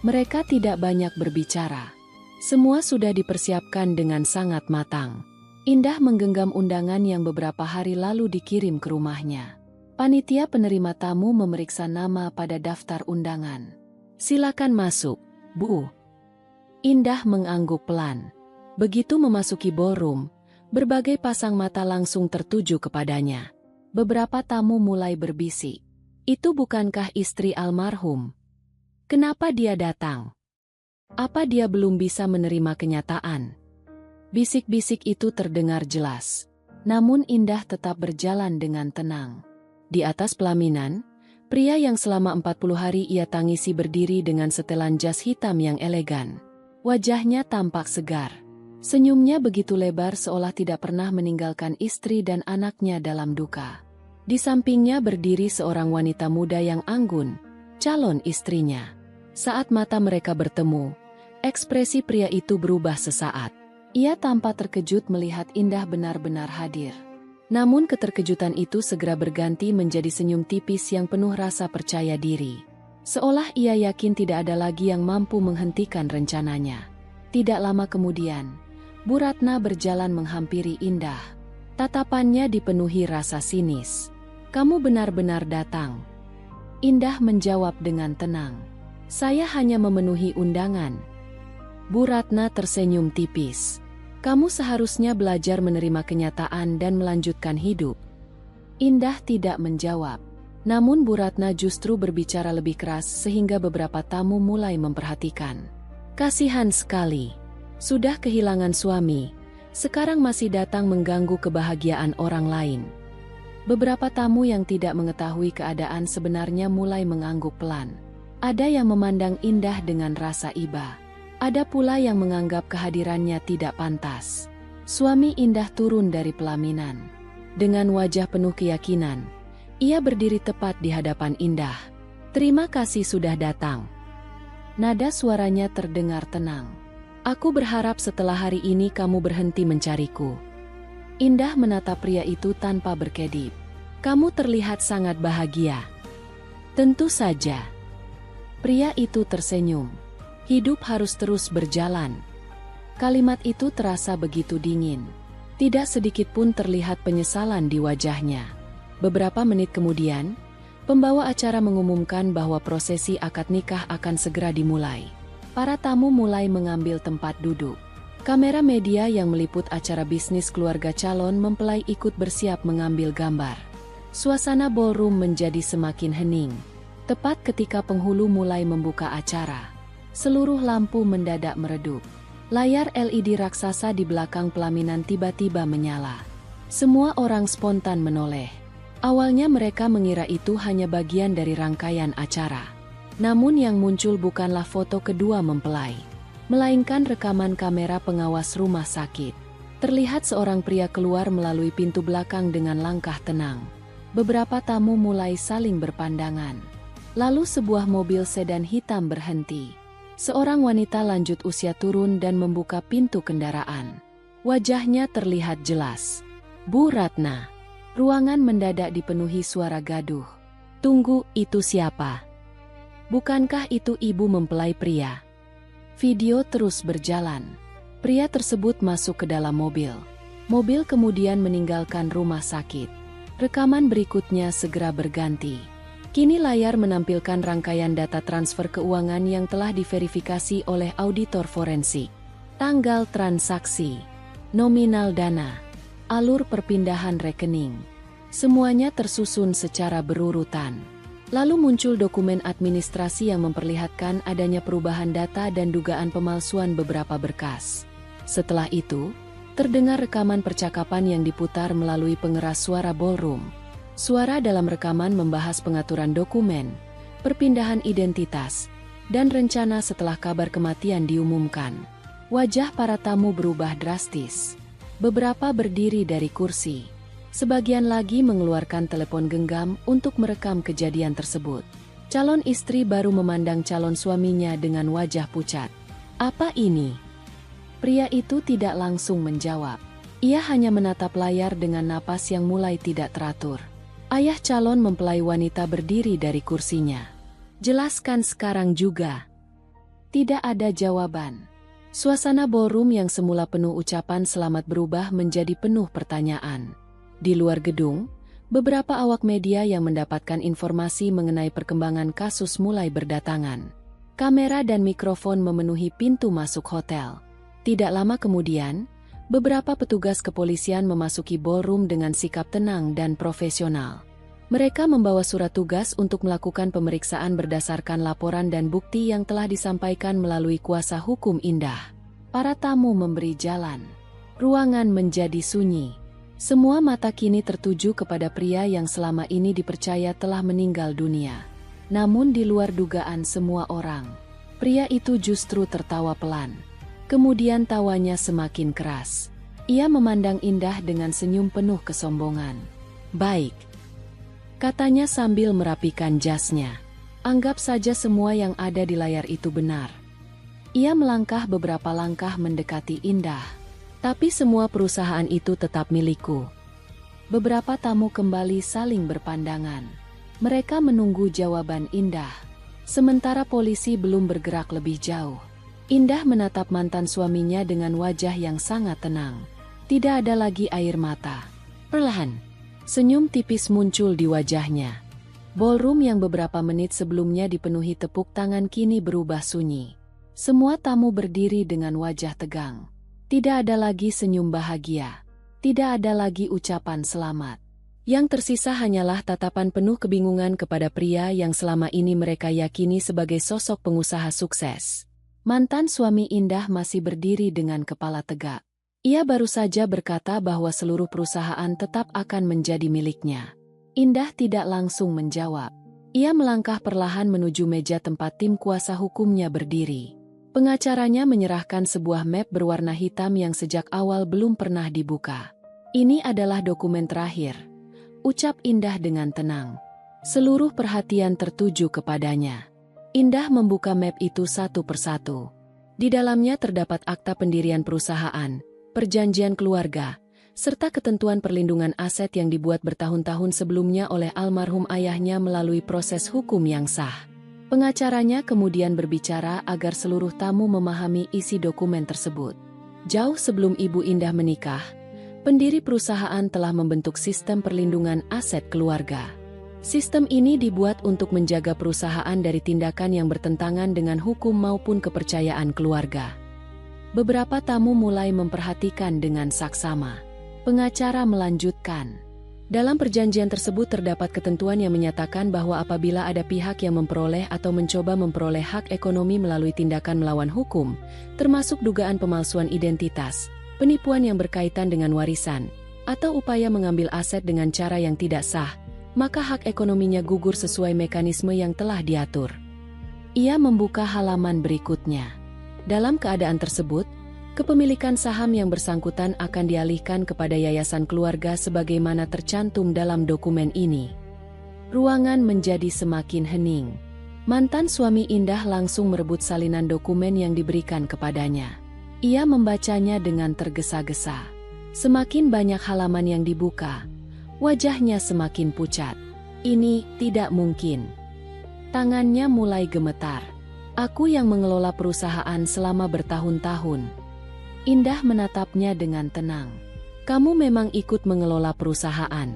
Mereka tidak banyak berbicara. Semua sudah dipersiapkan dengan sangat matang. Indah menggenggam undangan yang beberapa hari lalu dikirim ke rumahnya. Panitia penerima tamu memeriksa nama pada daftar undangan. "Silakan masuk, Bu." Indah mengangguk pelan. Begitu memasuki ballroom, berbagai pasang mata langsung tertuju kepadanya. Beberapa tamu mulai berbisik. "Itu bukankah istri almarhum? Kenapa dia datang? Apa dia belum bisa menerima kenyataan?" Bisik-bisik itu terdengar jelas. Namun Indah tetap berjalan dengan tenang. Di atas pelaminan, pria yang selama 40 hari ia tangisi berdiri dengan setelan jas hitam yang elegan. Wajahnya tampak segar. Senyumnya begitu lebar seolah tidak pernah meninggalkan istri dan anaknya dalam duka. Di sampingnya berdiri seorang wanita muda yang anggun, calon istrinya. Saat mata mereka bertemu, ekspresi pria itu berubah sesaat. Ia tampak terkejut melihat Indah benar-benar hadir. Namun keterkejutan itu segera berganti menjadi senyum tipis yang penuh rasa percaya diri. Seolah ia yakin tidak ada lagi yang mampu menghentikan rencananya. Tidak lama kemudian, Bu Ratna berjalan menghampiri Indah. Tatapannya dipenuhi rasa sinis. "Kamu benar-benar datang?" Indah menjawab dengan tenang. "Saya hanya memenuhi undangan." Bu Ratna tersenyum tipis. "Kamu seharusnya belajar menerima kenyataan dan melanjutkan hidup." Indah tidak menjawab. Namun Bu Ratna justru berbicara lebih keras sehingga beberapa tamu mulai memperhatikan. "Kasihan sekali. Sudah kehilangan suami, sekarang masih datang mengganggu kebahagiaan orang lain." Beberapa tamu yang tidak mengetahui keadaan sebenarnya mulai mengangguk pelan. Ada yang memandang Indah dengan rasa iba. Ada pula yang menganggap kehadirannya tidak pantas. Suami Indah turun dari pelaminan. Dengan wajah penuh keyakinan, ia berdiri tepat di hadapan Indah. "Terima kasih sudah datang." Nada suaranya terdengar tenang. "Aku berharap setelah hari ini kamu berhenti mencariku." Indah menatap pria itu tanpa berkedip. "Kamu terlihat sangat bahagia." "Tentu saja." Pria itu tersenyum. "Hidup harus terus berjalan." Kalimat itu terasa begitu dingin. Tidak sedikit pun terlihat penyesalan di wajahnya. Beberapa menit kemudian, pembawa acara mengumumkan bahwa prosesi akad nikah akan segera dimulai. Para tamu mulai mengambil tempat duduk. Kamera media yang meliput acara bisnis keluarga calon mempelai ikut bersiap mengambil gambar. Suasana ballroom menjadi semakin hening. Tepat ketika penghulu mulai membuka acara, seluruh lampu mendadak meredup. Layar LED raksasa di belakang pelaminan tiba-tiba menyala. Semua orang spontan menoleh. Awalnya mereka mengira itu hanya bagian dari rangkaian acara. Namun yang muncul bukanlah foto kedua mempelai, melainkan rekaman kamera pengawas rumah sakit. Terlihat seorang pria keluar melalui pintu belakang dengan langkah tenang. Beberapa tamu mulai saling berpandangan. Lalu sebuah mobil sedan hitam berhenti. Seorang wanita lanjut usia turun dan membuka pintu kendaraan. Wajahnya terlihat jelas. "Bu Ratna." Ruangan mendadak dipenuhi suara gaduh. "Tunggu, itu siapa? Bukankah itu ibu mempelai pria?" Video terus berjalan. Pria tersebut masuk ke dalam mobil. Mobil kemudian meninggalkan rumah sakit. Rekaman berikutnya segera berganti. Kini layar menampilkan rangkaian data transfer keuangan yang telah diverifikasi oleh auditor forensik. Tanggal transaksi, nominal dana, alur perpindahan rekening. Semuanya tersusun secara berurutan. Lalu muncul dokumen administrasi yang memperlihatkan adanya perubahan data dan dugaan pemalsuan beberapa berkas. Setelah itu, terdengar rekaman percakapan yang diputar melalui pengeras suara ballroom. Suara dalam rekaman membahas pengaturan dokumen, perpindahan identitas, dan rencana setelah kabar kematian diumumkan. Wajah para tamu berubah drastis. Beberapa berdiri dari kursi. Sebagian lagi mengeluarkan telepon genggam untuk merekam kejadian tersebut. Calon istri baru memandang calon suaminya dengan wajah pucat. "Apa ini?" Pria itu tidak langsung menjawab. Ia hanya menatap layar dengan napas yang mulai tidak teratur. Ayah calon mempelai wanita berdiri dari kursinya. "Jelaskan sekarang juga." Tidak ada jawaban. Suasana ballroom yang semula penuh ucapan selamat berubah menjadi penuh pertanyaan. Di luar gedung, beberapa awak media yang mendapatkan informasi mengenai perkembangan kasus mulai berdatangan. Kamera dan mikrofon memenuhi pintu masuk hotel. Tidak lama kemudian, beberapa petugas kepolisian memasuki ballroom dengan sikap tenang dan profesional. Mereka membawa surat tugas untuk melakukan pemeriksaan berdasarkan laporan dan bukti yang telah disampaikan melalui kuasa hukum Indah. Para tamu memberi jalan. Ruangan menjadi sunyi. Semua mata kini tertuju kepada pria yang selama ini dipercaya telah meninggal dunia. Namun di luar dugaan semua orang, pria itu justru tertawa pelan. Kemudian tawanya semakin keras. Ia memandang Indah dengan senyum penuh kesombongan. "Baik," katanya sambil merapikan jasnya. "Anggap saja semua yang ada di layar itu benar." Ia melangkah beberapa langkah mendekati Indah. "Tapi semua perusahaan itu tetap milikku." Beberapa tamu kembali saling berpandangan. Mereka menunggu jawaban Indah. Sementara polisi belum bergerak lebih jauh. Indah menatap mantan suaminya dengan wajah yang sangat tenang. Tidak ada lagi air mata. Perlahan, senyum tipis muncul di wajahnya. Ballroom yang beberapa menit sebelumnya dipenuhi tepuk tangan kini berubah sunyi. Semua tamu berdiri dengan wajah tegang. Tidak ada lagi senyum bahagia. Tidak ada lagi ucapan selamat. Yang tersisa hanyalah tatapan penuh kebingungan kepada pria yang selama ini mereka yakini sebagai sosok pengusaha sukses. Mantan suami Indah masih berdiri dengan kepala tegak. Ia baru saja berkata bahwa seluruh perusahaan tetap akan menjadi miliknya. Indah tidak langsung menjawab. Ia melangkah perlahan menuju meja tempat tim kuasa hukumnya berdiri. Pengacaranya menyerahkan sebuah map berwarna hitam yang sejak awal belum pernah dibuka. "Ini adalah dokumen terakhir," ucap Indah dengan tenang. Seluruh perhatian tertuju kepadanya. Indah membuka map itu satu persatu. Di dalamnya terdapat akta pendirian perusahaan, perjanjian keluarga, serta ketentuan perlindungan aset yang dibuat bertahun-tahun sebelumnya oleh almarhum ayahnya melalui proses hukum yang sah. Pengacaranya kemudian berbicara agar seluruh tamu memahami isi dokumen tersebut. Jauh sebelum Ibu Indah menikah, pendiri perusahaan telah membentuk sistem perlindungan aset keluarga. Sistem ini dibuat untuk menjaga perusahaan dari tindakan yang bertentangan dengan hukum maupun kepercayaan keluarga. Beberapa tamu mulai memperhatikan dengan saksama. Pengacara melanjutkan. Dalam perjanjian tersebut terdapat ketentuan yang menyatakan bahwa apabila ada pihak yang memperoleh atau mencoba memperoleh hak ekonomi melalui tindakan melawan hukum, termasuk dugaan pemalsuan identitas, penipuan yang berkaitan dengan warisan, atau upaya mengambil aset dengan cara yang tidak sah, maka hak ekonominya gugur sesuai mekanisme yang telah diatur. Ia membuka halaman berikutnya. Dalam keadaan tersebut, kepemilikan saham yang bersangkutan akan dialihkan kepada yayasan keluarga sebagaimana tercantum dalam dokumen ini. Ruangan menjadi semakin hening. Mantan suami Indah langsung merebut salinan dokumen yang diberikan kepadanya. Ia membacanya dengan tergesa-gesa. Semakin banyak halaman yang dibuka, wajahnya semakin pucat. "Ini tidak mungkin." Tangannya mulai gemetar. "Aku yang mengelola perusahaan selama bertahun-tahun." Indah menatapnya dengan tenang. "Kamu memang ikut mengelola perusahaan."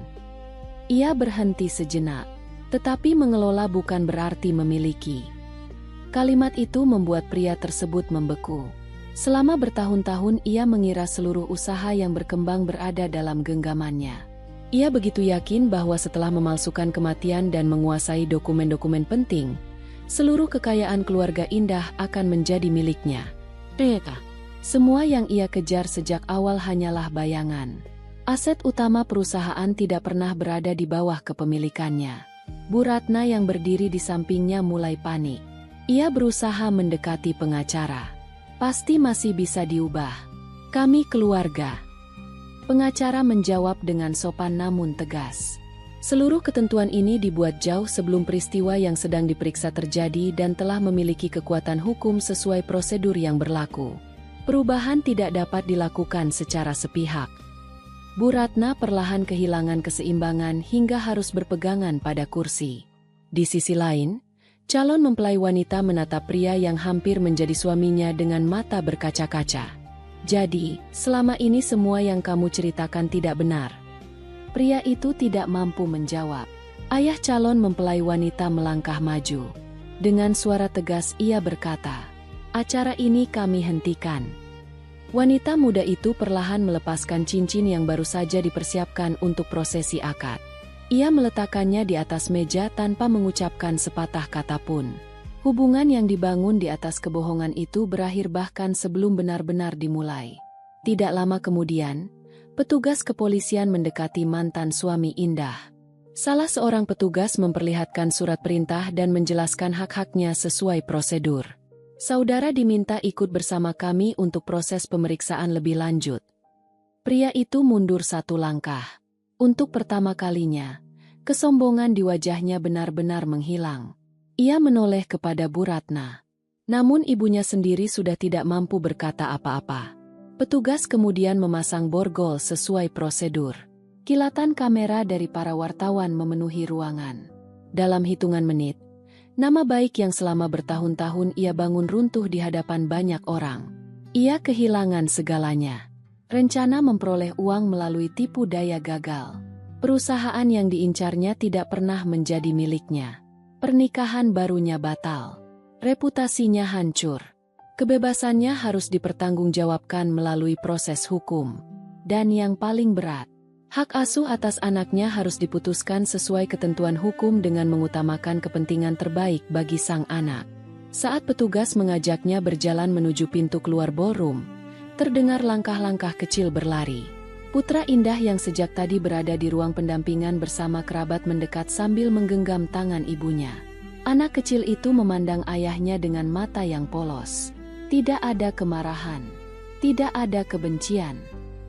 Ia berhenti sejenak. "Tetapi mengelola bukan berarti memiliki." Kalimat itu membuat pria tersebut membeku. Selama bertahun-tahun ia mengira seluruh usaha yang berkembang berada dalam genggamannya. Ia begitu yakin bahwa setelah memalsukan kematian dan menguasai dokumen-dokumen penting, seluruh kekayaan keluarga Indah akan menjadi miliknya. Semua yang ia kejar sejak awal hanyalah bayangan. Aset utama perusahaan tidak pernah berada di bawah kepemilikannya. Bu Ratna yang berdiri di sampingnya mulai panik. Ia berusaha mendekati pengacara. "Pasti masih bisa diubah. Kami keluarga." Pengacara menjawab dengan sopan namun tegas. Seluruh ketentuan ini dibuat jauh sebelum peristiwa yang sedang diperiksa terjadi dan telah memiliki kekuatan hukum sesuai prosedur yang berlaku. Perubahan tidak dapat dilakukan secara sepihak. Bu Ratna perlahan kehilangan keseimbangan hingga harus berpegangan pada kursi. Di sisi lain, calon mempelai wanita menatap pria yang hampir menjadi suaminya dengan mata berkaca-kaca. "Jadi, selama ini semua yang kamu ceritakan tidak benar?" Pria itu tidak mampu menjawab. Ayah calon mempelai wanita melangkah maju. Dengan suara tegas ia berkata, "Acara ini kami hentikan." Wanita muda itu perlahan melepaskan cincin yang baru saja dipersiapkan untuk prosesi akad. Ia meletakkannya di atas meja tanpa mengucapkan sepatah kata pun. Hubungan yang dibangun di atas kebohongan itu berakhir bahkan sebelum benar-benar dimulai. Tidak lama kemudian, petugas kepolisian mendekati mantan suami Indah. Salah seorang petugas memperlihatkan surat perintah dan menjelaskan hak-haknya sesuai prosedur. "Saudara diminta ikut bersama kami untuk proses pemeriksaan lebih lanjut." Pria itu mundur satu langkah. Untuk pertama kalinya, kesombongan di wajahnya benar-benar menghilang. Ia menoleh kepada Bu Ratna. Namun ibunya sendiri sudah tidak mampu berkata apa-apa. Petugas kemudian memasang borgol sesuai prosedur. Kilatan kamera dari para wartawan memenuhi ruangan. Dalam hitungan menit, nama baik yang selama bertahun-tahun ia bangun runtuh di hadapan banyak orang. Ia kehilangan segalanya. Rencana memperoleh uang melalui tipu daya gagal. Perusahaan yang diincarnya tidak pernah menjadi miliknya. Pernikahan barunya batal. Reputasinya hancur. Kebebasannya harus dipertanggungjawabkan melalui proses hukum. Dan yang paling berat, hak asuh atas anaknya harus diputuskan sesuai ketentuan hukum dengan mengutamakan kepentingan terbaik bagi sang anak. Saat petugas mengajaknya berjalan menuju pintu keluar ballroom, terdengar langkah-langkah kecil berlari. Putra Indah yang sejak tadi berada di ruang pendampingan bersama kerabat mendekat sambil menggenggam tangan ibunya. Anak kecil itu memandang ayahnya dengan mata yang polos. Tidak ada kemarahan, tidak ada kebencian.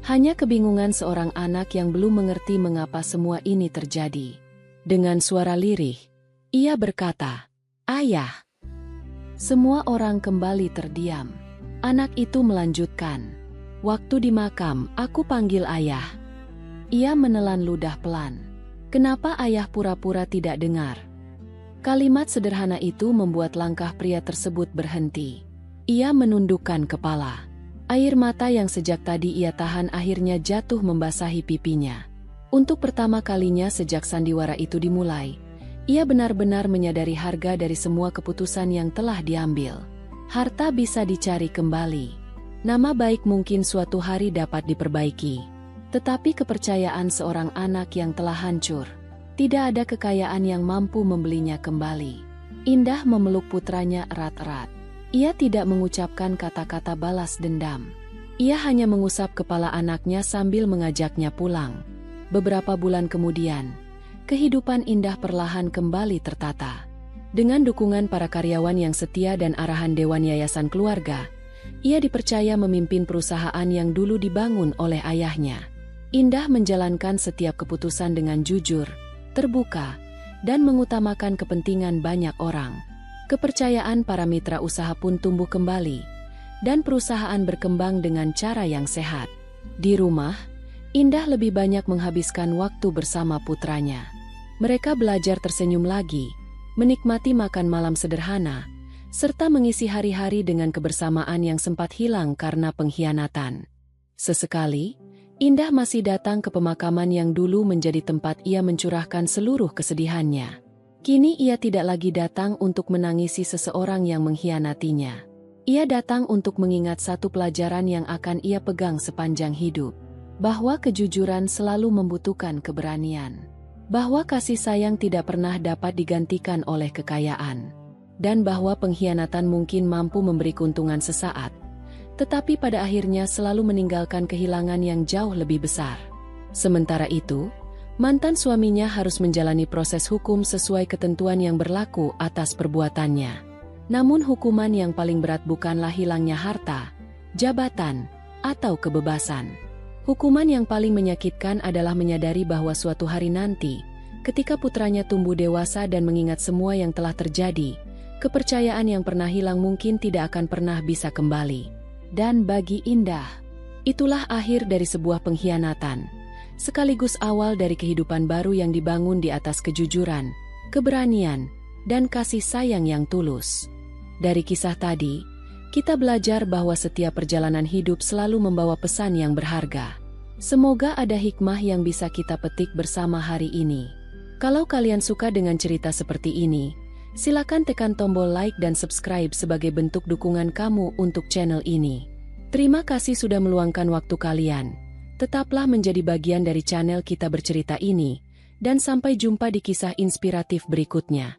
Hanya kebingungan seorang anak yang belum mengerti mengapa semua ini terjadi. Dengan suara lirih, ia berkata, "Ayah." Semua orang kembali terdiam. Anak itu melanjutkan, "Waktu di makam, aku panggil ayah." Ia menelan ludah pelan. Kenapa ayah pura-pura tidak dengar? Kalimat sederhana itu membuat langkah pria tersebut berhenti. Ia menundukkan kepala. Air mata yang sejak tadi ia tahan akhirnya jatuh membasahi pipinya. Untuk pertama kalinya sejak sandiwara itu dimulai, ia benar-benar menyadari harga dari semua keputusan yang telah diambil. Harta bisa dicari kembali. Nama baik mungkin suatu hari dapat diperbaiki. Tetapi kepercayaan seorang anak yang telah hancur, tidak ada kekayaan yang mampu membelinya kembali. Indah memeluk putranya erat-erat. Ia tidak mengucapkan kata-kata balas dendam. Ia hanya mengusap kepala anaknya sambil mengajaknya pulang. Beberapa bulan kemudian, kehidupan Indah perlahan kembali tertata. Dengan dukungan para karyawan yang setia dan arahan Dewan Yayasan Keluarga, ia dipercaya memimpin perusahaan yang dulu dibangun oleh ayahnya. Indah menjalankan setiap keputusan dengan jujur, terbuka, dan mengutamakan kepentingan banyak orang. Kepercayaan para mitra usaha pun tumbuh kembali, dan perusahaan berkembang dengan cara yang sehat. Di rumah, Indah lebih banyak menghabiskan waktu bersama putranya. Mereka belajar tersenyum lagi, menikmati makan malam sederhana, serta mengisi hari-hari dengan kebersamaan yang sempat hilang karena pengkhianatan. Sesekali, Indah masih datang ke pemakaman yang dulu menjadi tempat ia mencurahkan seluruh kesedihannya. Kini ia tidak lagi datang untuk menangisi seseorang yang mengkhianatinya. Ia datang untuk mengingat satu pelajaran yang akan ia pegang sepanjang hidup. Bahwa kejujuran selalu membutuhkan keberanian. Bahwa kasih sayang tidak pernah dapat digantikan oleh kekayaan. Dan bahwa pengkhianatan mungkin mampu memberi keuntungan sesaat, tetapi pada akhirnya selalu meninggalkan kehilangan yang jauh lebih besar. Sementara itu, mantan suaminya harus menjalani proses hukum sesuai ketentuan yang berlaku atas perbuatannya. Namun hukuman yang paling berat bukanlah hilangnya harta, jabatan, atau kebebasan. Hukuman yang paling menyakitkan adalah menyadari bahwa suatu hari nanti, ketika putranya tumbuh dewasa dan mengingat semua yang telah terjadi, kepercayaan yang pernah hilang mungkin tidak akan pernah bisa kembali. Dan bagi Indah, itulah akhir dari sebuah pengkhianatan, sekaligus awal dari kehidupan baru yang dibangun di atas kejujuran, keberanian, dan kasih sayang yang tulus. Dari kisah tadi, kita belajar bahwa setiap perjalanan hidup selalu membawa pesan yang berharga. Semoga ada hikmah yang bisa kita petik bersama hari ini. Kalau kalian suka dengan cerita seperti ini, silakan tekan tombol like dan subscribe sebagai bentuk dukungan kamu untuk channel ini. Terima kasih sudah meluangkan waktu kalian. Tetaplah menjadi bagian dari channel Kita Bercerita ini, dan sampai jumpa di kisah inspiratif berikutnya.